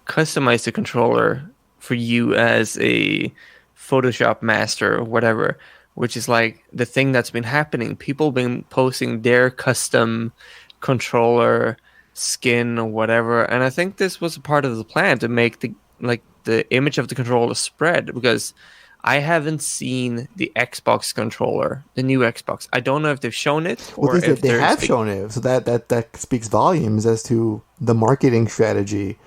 customize the controller for you as a Photoshop master or whatever, which is like the thing that's been happening. People been posting their custom controller skin or whatever, and I think this was a part of the plan to make the image of the controller spread, because I haven't seen the Xbox controller, the new Xbox. I don't know if they've shown it Well, or if they there's have shown it, so that speaks volumes as to the marketing strategy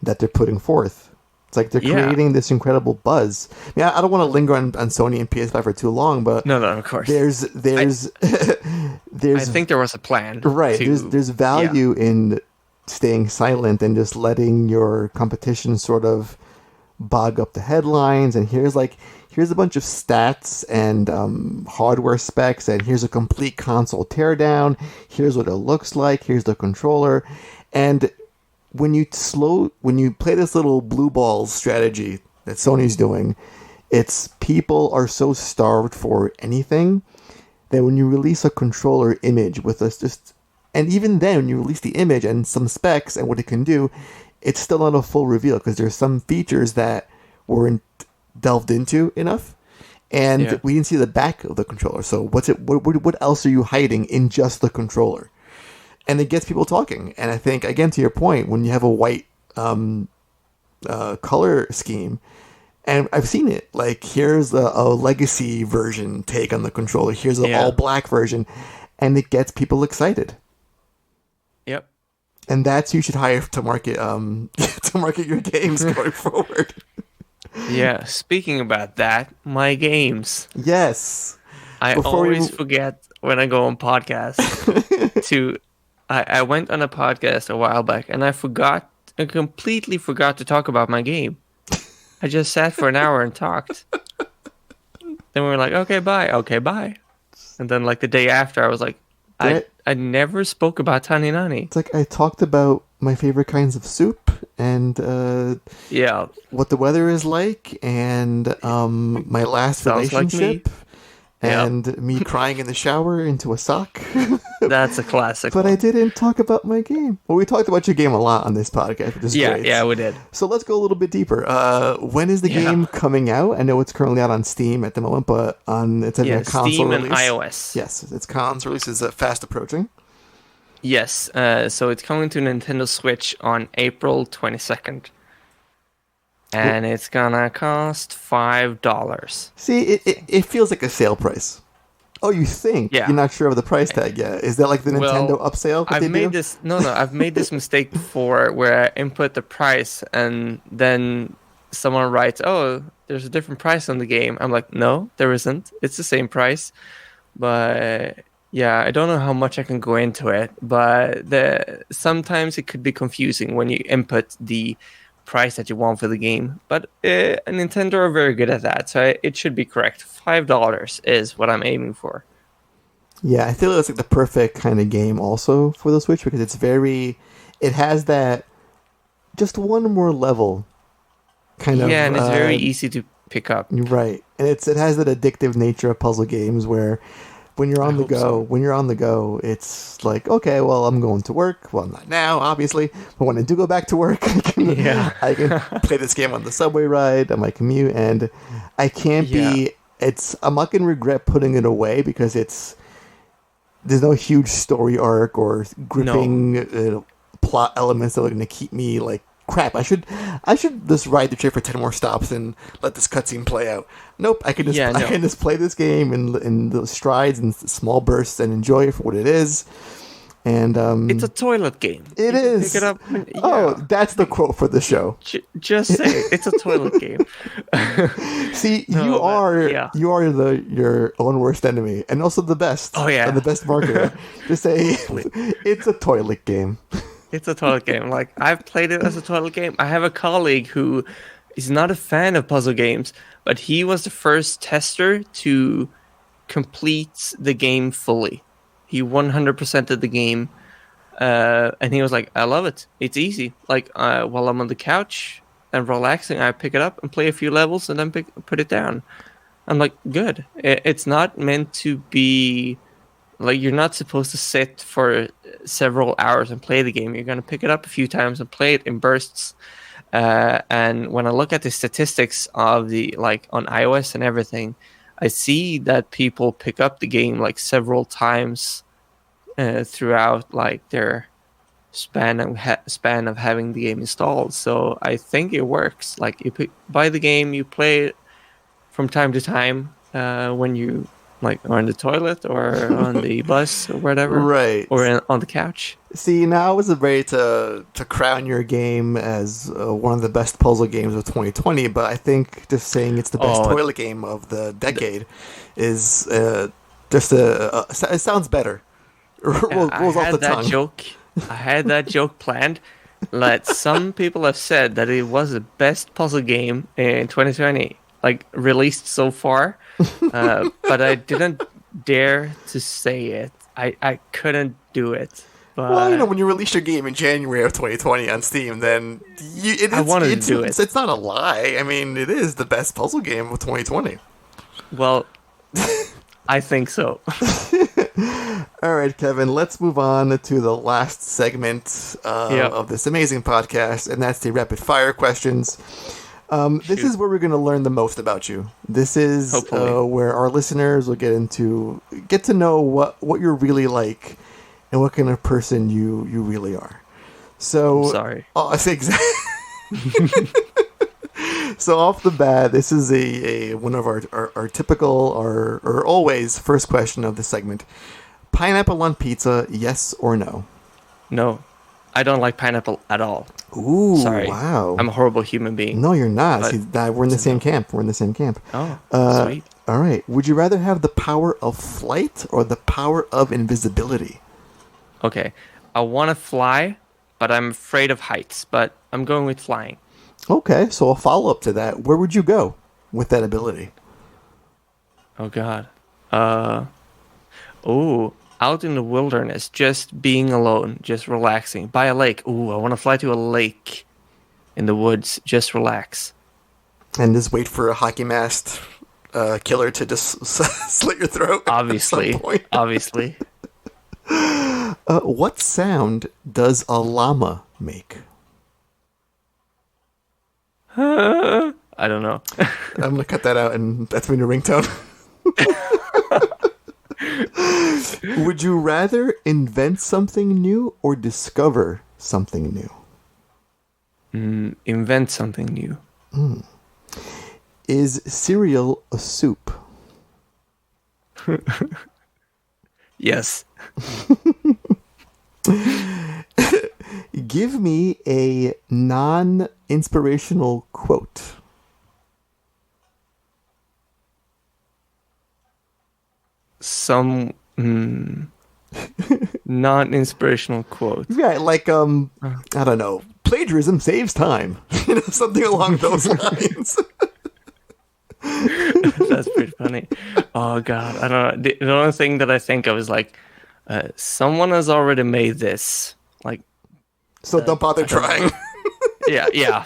that they're putting forth. It's like they're yeah. creating this incredible buzz. I mean, I don't want to linger on Sony and PS5 for too long, but No, no, of course. there's I there's I there's think there was a plan right to, there's yeah, value in staying silent and just letting your competition sort of bog up the headlines. And here's a bunch of stats and hardware specs, and here's a complete console teardown. Here's what it looks like. Here's the controller, and when you play this little blue balls strategy that Sony's doing, it's people are so starved for anything that when you release a controller image with us just and even then when you release the image and some specs and what it can do, it's still not a full reveal because there's some features that weren't delved into enough. And yeah, we didn't see the back of the controller. So what else are you hiding in just the controller? And it gets people talking. And I think, again, to your point, when you have a white color scheme And I've seen it. Like, here's a legacy version take on the controller. Here's an Yeah. all black version, and it gets people excited. Yep. And that's who you should hire to market to market your games going forward. Yeah. Speaking about that, my games. Yes. I Before we always move- forget when I go on podcasts to. I went on a podcast a while back and I completely forgot to talk about my game. I just sat for an hour and talked. Then we were like, okay, bye. Okay, bye. And then like the day after, I was like, I never spoke about TaniNani. It's like I talked about my favorite kinds of soup and Yeah, what the weather is like and my last Sounds like me. relationship Yep. and me crying in the shower into a sock. that's a classic. But one. I didn't talk about my game. Well, we talked about your game a lot on this podcast, which is great. Yeah, we did. So let's go a little bit deeper. When is the game coming out? I know it's currently out on Steam at the moment, but it's a console Steam release. and iOS. Yes, its console release is fast approaching. Yes, so it's coming to Nintendo Switch on April 22nd. And it's gonna cost $5. See, it feels like a sale price. Oh, you think? Yeah. You're not sure of the price tag yet. Is that like the Nintendo upsale that they do? I've made this mistake before where I input the price and then someone writes, oh, there's a different price on the game. I'm like, no, there isn't. It's the same price. But yeah, I don't know how much I can go into it, but sometimes it could be confusing when you input the price that you want for the game. But Nintendo are very good at that, so it should be correct. $5 is what I'm aiming for. Yeah, I feel it's like the perfect kind of game also for the Switch because it has that just one more level kind of. Yeah, and it's very easy to pick up. Right, and it has that addictive nature of puzzle games where when you're on the go, it's like, okay, well, I'm going to work. Well, not now, obviously, but when I do go back to work, I can play this game on the subway ride, on my commute, and I can't be. I'm not gonna regret putting it away because there's no huge story arc or gripping plot elements that are gonna keep me like. Crap! I should just ride the train for 10 more stops and let this cutscene play out. Nope, I can just play this game in the strides and small bursts and enjoy it for what it is. And it's a toilet game. It is. Pick it up. Oh, that's the quote for the show. Just say it. It's a toilet game. See, you are your own worst enemy and also the best. Oh yeah, and the best marketer. Just say it's a toilet game. It's a toilet game. Like, I've played it as a toilet game. I have a colleague who is not a fan of puzzle games, but he was the first tester to complete the game fully. He 100%ed the game, and he was like, I love it. It's easy. Like, while I'm on the couch and relaxing, I pick it up and play a few levels and then put it down. I'm like, good. It's not meant to be... Like, you're not supposed to sit for several hours and play the game. You're going to pick it up a few times and play it in bursts. And when I look at the statistics of on iOS and everything, I see that people pick up the game like several times throughout like their span of having the game installed. So I think it works. Like, you buy the game, you play it from time to time when you like on the toilet or on the bus or whatever, right? Or on the couch. See, now I was ready to crown your game as one of the best puzzle games of 2020, but I think just saying it's the best toilet game of the decade is just it sounds better. Rolls off the tongue. I had that joke planned. Like, some people have said that it was the best puzzle game in 2020, like released so far. But I didn't dare to say it. I couldn't do it. But well, when you release your game in January of 2020 on Steam, then I wanted to do it. It's not a lie. I mean, it is the best puzzle game of 2020. Well, I think so. All right, Kevin, let's move on to the last segment of this amazing podcast, and that's the rapid fire questions. This is where we're going to learn the most about you. This is where our listeners will get to know what you're really like and what kind of person you really are. So, I'm sorry. Oh, I say exactly. So off the bat, this is a one of our typical or always first question of the segment. Pineapple on pizza, yes or no? No, I don't like pineapple at all. Ooh, Sorry, wow. I'm a horrible human being. No, you're not. But See, we're in the same camp. We're in the same camp. oh, sweet. All right. Would you rather have the power of flight or the power of invisibility? Okay, I want to fly, but I'm afraid of heights. But I'm going with flying. Okay, so a follow-up to that. Where would you go with that ability? Oh God. Oh, out in the wilderness, just being alone, just relaxing by a lake. Ooh, I want to fly to a lake in the woods, just relax. And just wait for a hockey masked killer to just slit your throat. Obviously, At some point. obviously. What sound does a llama make? I don't know. I'm gonna cut that out, and that's been your ringtone. Would you rather invent something new or discover something new? Invent something new. Is cereal a soup? Yes. Give me a non-inspirational quote. Some non-inspirational quote. Yeah, like I don't know, plagiarism saves time. Something along those lines. That's pretty funny. Oh God, I don't know. The only thing that I think of is like, someone has already made this. Like, So don't bother trying. yeah.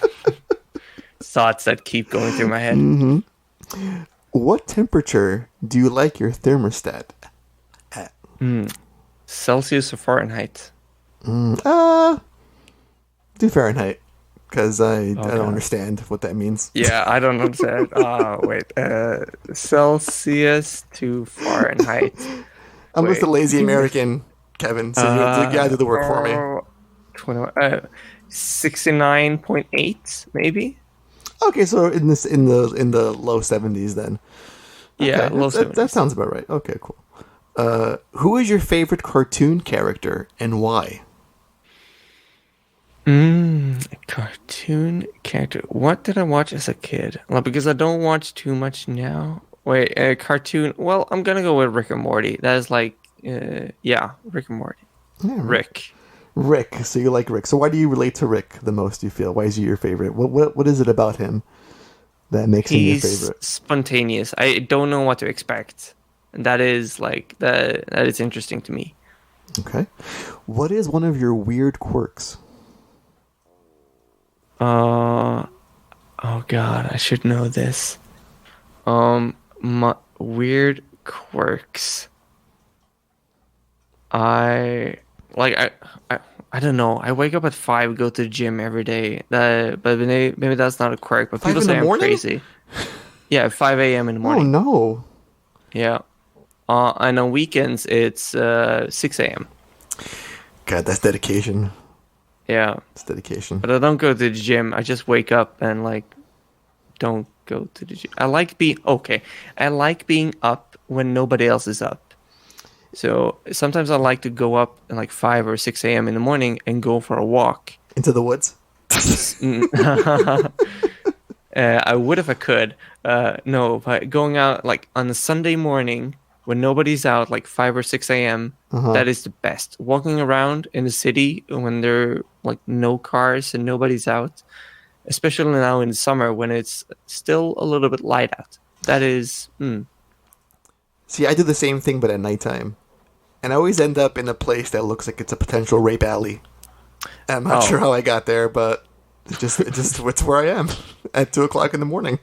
Thoughts that keep going through my head. Mm-hmm. What temperature do you like your thermostat at? Celsius or Fahrenheit? Do Fahrenheit, because I God. don't understand what that means. Yeah, I don't understand. Wait. Celsius to Fahrenheit. I'm just a Wait. lazy American, Kevin. So you gotta do the work for me. 69.8 maybe. Okay, so in the low 70s then. Yeah, Okay, low that 70s. sounds about right. Okay, cool. Who is your favorite cartoon character and why? A cartoon character. What did I watch as a kid? Well, because I don't watch too much now. Wait, a cartoon. Well, I'm gonna go with Rick and Morty. That is like, yeah, Rick and Morty. Yeah, Rick. Rick. So you like Rick. So why do you relate to Rick the most? You feel? Why is he your favorite? What is it about him that makes him your He's favorite? spontaneous. I don't know what to expect. And that is like that is interesting to me. Okay. What is one of your weird quirks? Oh God, I should know this. My weird quirks. I don't know. I wake up at 5, go to the gym every day. But maybe that's not a quirk. But 5 people in the say I'm morning? crazy. Yeah, 5 a.m. in the Oh morning. no. Yeah. And on weekends it's 6 a.m. God, that's dedication. Yeah. It's dedication. But I don't go to the gym. I just wake up and like don't go to the gym. I like being up when nobody else is up. So sometimes I like to go up at like 5 or 6 a.m. in the morning and go for a walk. Into the woods? I would if I could. No, but going out like on a Sunday morning when nobody's out, like 5 or 6 a.m., that is the best. Walking around in the city when there are like no cars and nobody's out, especially now in summer when it's still a little bit light out. That is... See, I do the same thing, but at nighttime. And I always end up in a place that looks like it's a potential rape alley. I'm not sure how I got there, but it's where I am at 2 o'clock in the morning.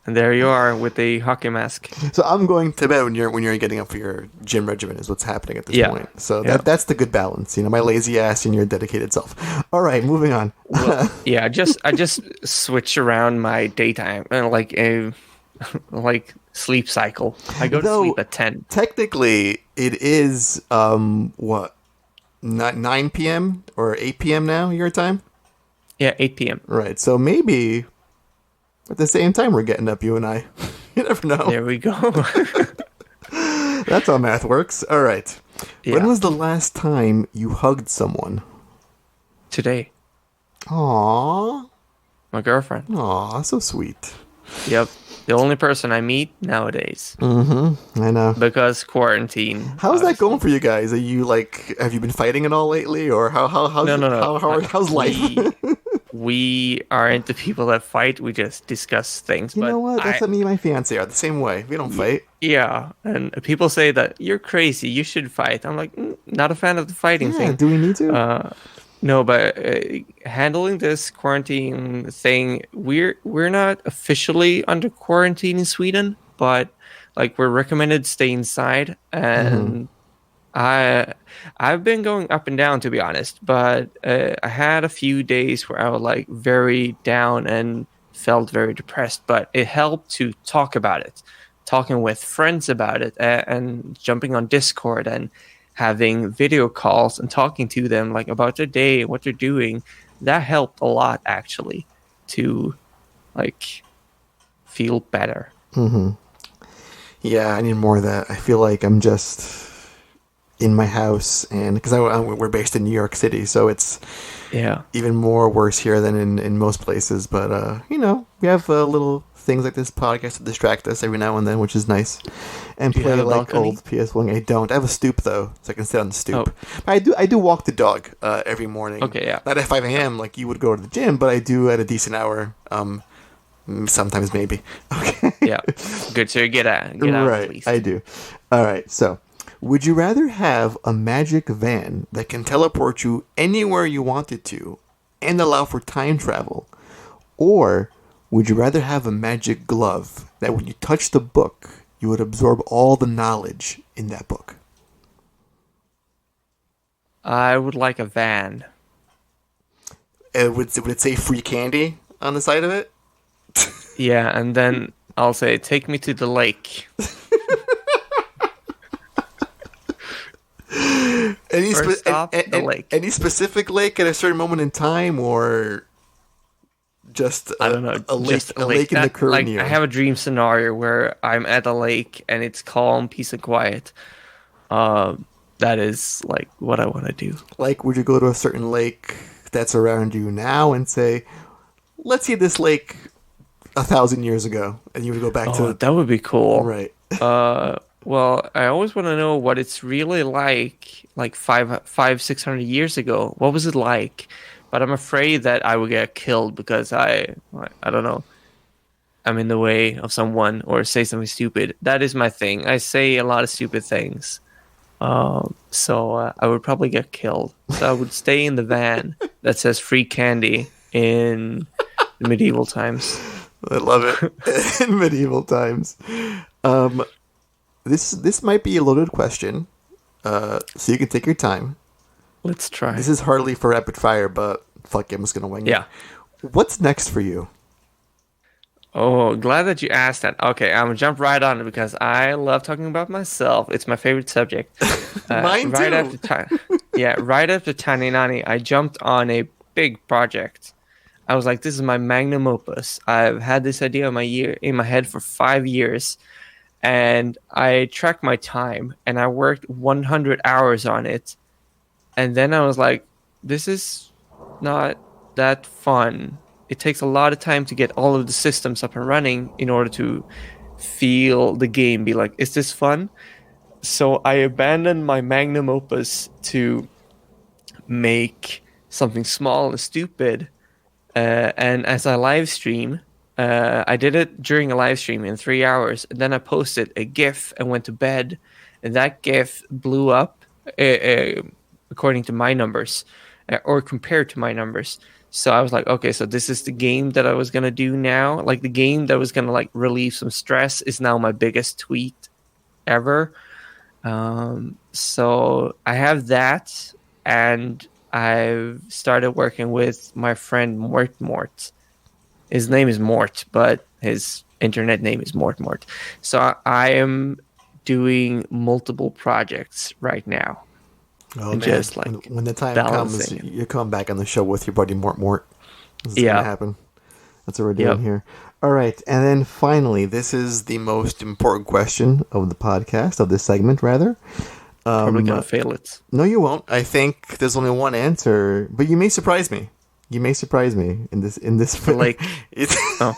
And there you are with the hockey mask. So I'm going to bed when you're getting up for your gym regimen is what's happening at this point. So that's the good balance. You know, my lazy ass and your dedicated self. All right, moving on. Well, yeah, I just switch around my daytime and like a sleep cycle. I go to sleep at 10. Technically, it is what, not 9 p.m. or 8 p.m. now your time? Yeah, 8 p.m. Right. So maybe At the same time, we're getting up, you and I. You never know. There we go. That's how math works. All right. When Yeah. was the last time you hugged someone? Today, Aww. my girlfriend. Aww, so sweet. Yep. The only person I meet nowadays Mm-hmm. I know. because quarantine. How's that Obviously. going for you guys? Are you like, have you been fighting at all lately, or how's No. how's life? We aren't the people that fight. We just discuss things. You But know what? That's what me and my fiance are. The same way. We don't fight. yeah, and people say that you're crazy. You should fight. I'm like, not a fan of the fighting Yeah. thing. Do we need to? No, but handling this quarantine thing, we're not officially under quarantine in Sweden, but like we're recommended to stay inside, and I've been going up and down to be honest, but I had a few days where I was like very down and felt very depressed, but it helped to talk about it, talking with friends about it, and jumping on Discord and having video calls and talking to them like about their day, what they're doing. That helped a lot actually to like feel better. Yeah, I need more of that. I feel like I'm just in my house, and because we're based in New York City, so it's Yeah. even more worse here than in most places. But we have little things like this podcast to distract us every now and then, which is nice. And Do you play have a like balcony? old PS1. I don't. I have a stoop though, so I can sit on the stoop. Oh. But I do walk the dog every morning. Okay, yeah. Not at 5 a.m. like you would go to the gym, but I do at a decent hour. Sometimes maybe. Okay. Yeah. Good. So you get out Right, at least. I do. All right, so would you rather have a magic van that can teleport you anywhere you wanted to and allow for time travel? Or would you rather have a magic glove that when you touch the book, you would absorb all the knowledge in that book? I would like a van. Would it say free candy on the side of it? Yeah, and then I'll say, take me to the lake. Or stop the lake. Any specific lake at a certain moment in time, or just I don't know. a lake, Just a lake in the Caribbean? I have a dream scenario where I'm at a lake and it's calm, peace, and quiet. That is like what I want to do. Like, would you go to a certain lake that's around you now and say, let's see this lake 1,000 years ago, and you would go back Oh, to that would be cool. right. Well, I always want to know what it's really like 600 years ago. What was it like? But I'm afraid that I would get killed because I don't know. I'm in the way of someone or say something stupid. That is my thing. I say a lot of stupid things. So I would probably get killed. So I would stay in the van that says free candy in the medieval times. I love it. In medieval times. This might be a loaded question, so you can take your time. Let's try. This is hardly for rapid fire, but fuck it, I'm just gonna wing it. Yeah. What's next for you? Oh, glad that you asked that. Okay, I'm gonna jump right on it because I love talking about myself. It's my favorite subject. Mine right too. Right after TaniNani, I jumped on a big project. I was like, this is my magnum opus. I've had this idea in my head for 5 years, and I tracked my time, and I worked 100 hours on it. And then I was like, this is not that fun. It takes a lot of time to get all of the systems up and running in order to feel the game, be like, is this fun? So I abandoned my magnum opus to make something small and stupid. And as I live stream, I did it during a live stream in 3 hours. And then I posted a GIF and went to bed. And that GIF blew up according to my numbers, or compared to my numbers. So I was like, okay, so this is the game that I was going to do now. Like the game that was going to like relieve some stress is now my biggest tweet ever. So I have that, and I've started working with my friend Mort. His name is Mort, but his internet name is Mort. So I am doing multiple projects right now. Oh, and man. just like when the time balancing comes, it. you come back on the show with your buddy Mort. This is Yeah. gonna happen. That's what we're doing Yep. here. All right, and then finally, this is the most important question of the podcast, of this segment, rather. Probably gonna fail it. No, you won't. I think there's only one answer, but you may surprise me. You may surprise me in this. Like, oh,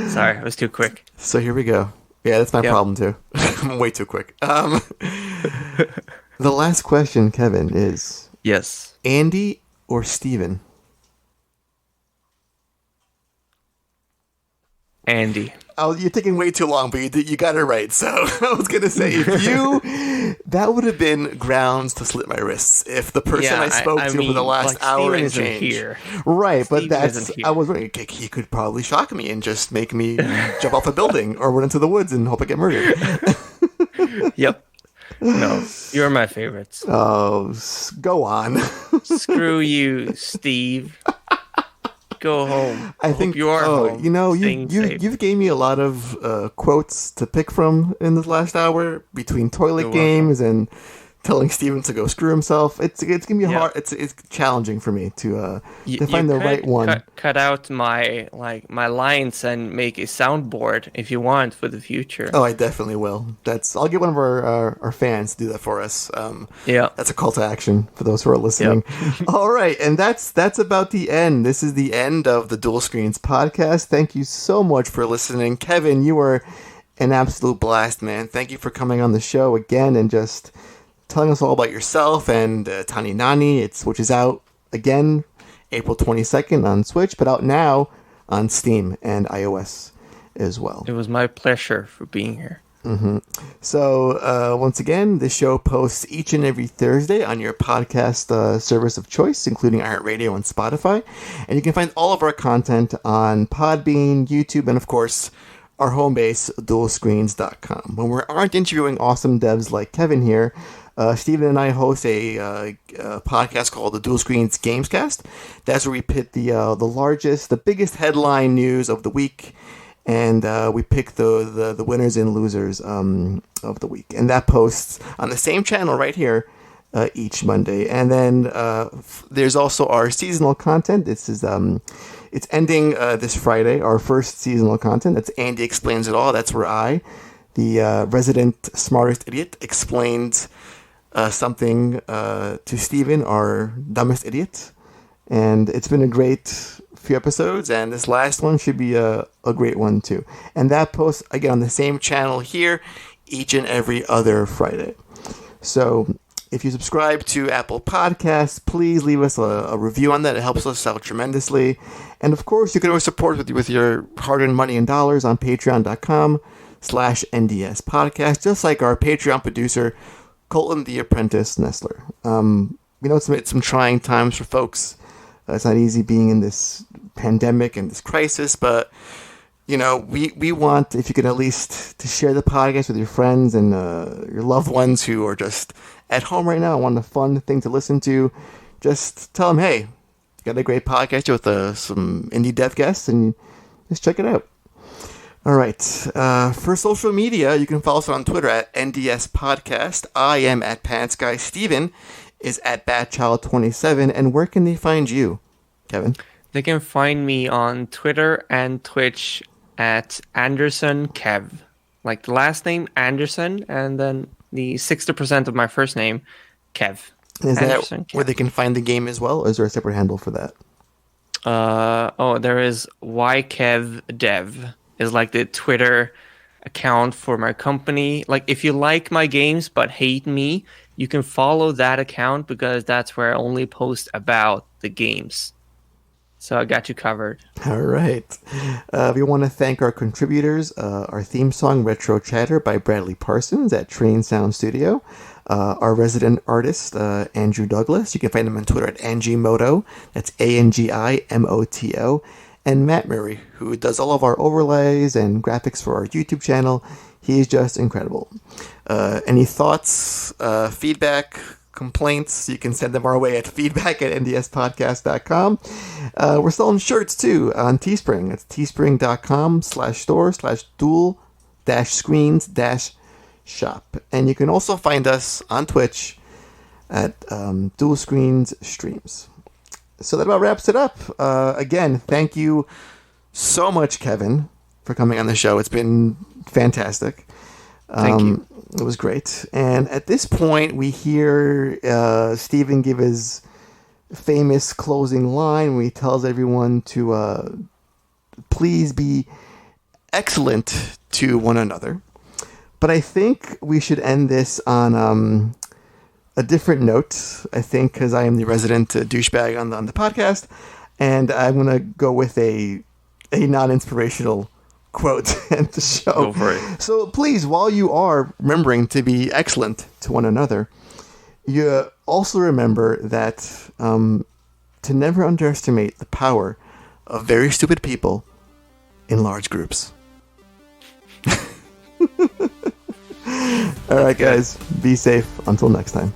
sorry, I was too quick. So here we go. Yeah, that's my Yep. problem too. I'm way too quick. The last question, Kevin, is Yes. Andy or Steven? Andy. Oh, you're taking way too long, but you got it right. So I was gonna say, that would have been grounds to slit my wrists if the person I spoke to for the last like, hour Steven and isn't change. here. Right, but Steven that's isn't here. I was wondering, he could probably shock me and just make me jump off a building or run into the woods and hope I get murdered. Yep. No, you're my favorites. Oh, go on. Screw you, Steve. Go home. I think you are home. You've gave me a lot of quotes to pick from in this last hour between toilet You're games and telling Steven to go screw himself. It's gonna be Yeah. hard. It's challenging for me to You find the could right one. Cut out my lines and make a soundboard if you want for the future. Oh, I definitely will. I'll get one of our fans to do that for us. Yeah. That's a call to action for those who are listening. All right, and that's about the end. This is the end of the Dual Screens podcast. Thank you so much for listening. Kevin, you were an absolute blast, man. Thank you for coming on the show again and just telling us all about yourself and TaniNani, which is out again April 22nd on Switch, but out now on Steam and iOS as well. It was my pleasure for being here. So once again, this show posts each and every Thursday on your podcast service of choice, including iHeartRadio and Spotify. And you can find all of our content on Podbean, YouTube, and of course, our home base, dualscreens.com. When we aren't interviewing awesome devs like Kevin here, Steven and I host a podcast called the Dual Screens Gamescast. That's where we pit the biggest headline news of the week, and we pick the winners and losers of the week. And that posts on the same channel right here each Monday. And then there's also our seasonal content. This is it's ending this Friday, our first seasonal content. That's Andy Explains It All. That's where I, the resident smartest idiot, explained something to Steven, our dumbest idiot. And it's been a great few episodes, and this last one should be a great one too. And that posts, again, on the same channel here each and every other Friday. So if you subscribe to Apple Podcasts, please leave us a review on that. It helps us out tremendously. And of course, you can always support with your hard-earned money and dollars on patreon.com/NDS podcast, just like our Patreon producer, Colton the Apprentice Nestler. It's some trying times for folks. It's not easy being in this pandemic and this crisis, but we want, if you can, at least to share the podcast with your friends and your loved ones who are just at home right now and want a fun thing to listen to. Just tell them, hey, you got a great podcast with some indie dev guests, and just check it out. All right. For social media, you can follow us on Twitter at NDS Podcast. I am at PantsGuy. Steven is at BadChild27. And where can they find you, Kevin? They can find me on Twitter and Twitch at Andersson Kev. Like the last name, Andersson, and then the 60% of my first name, Kev. Is Andersson, that Kev. where they can find the game as well, or is there a separate handle for that? There is YKevDev is like the Twitter account for my company. Like if you like my games but hate me, you can follow that account because that's where I only post about the games. So I got you covered. All right. We want to thank our contributors. Our theme song, Retro Chatter by Bradley Parsons at Train Sound Studio. Our resident artist, Andrew Douglas. You can find him on Twitter at Angimoto. That's ANGIMOTO. And Matt Murray, who does all of our overlays and graphics for our YouTube channel. He's just incredible. Any thoughts, feedback, complaints, you can send them our way at feedback@ndspodcast.com. We're selling shirts too on Teespring. It's teespring.com/store/dual-screens-shop. And you can also find us on Twitch at Dual Screens Streams. So that about wraps it up. Again, thank you so much, Kevin, for coming on the show. It's been fantastic. Thank you. It was great. And at this point, we hear Steven give his famous closing line where he tells everyone to please be excellent to one another. But I think we should end this on a different note, I think, because I am the resident douchebag on the podcast, and I'm going to go with a non-inspirational quote to end the show. Go for it. So please, while you are remembering to be excellent to one another, you also remember that to never underestimate the power of very stupid people in large groups. All right, guys, be safe. Until next time.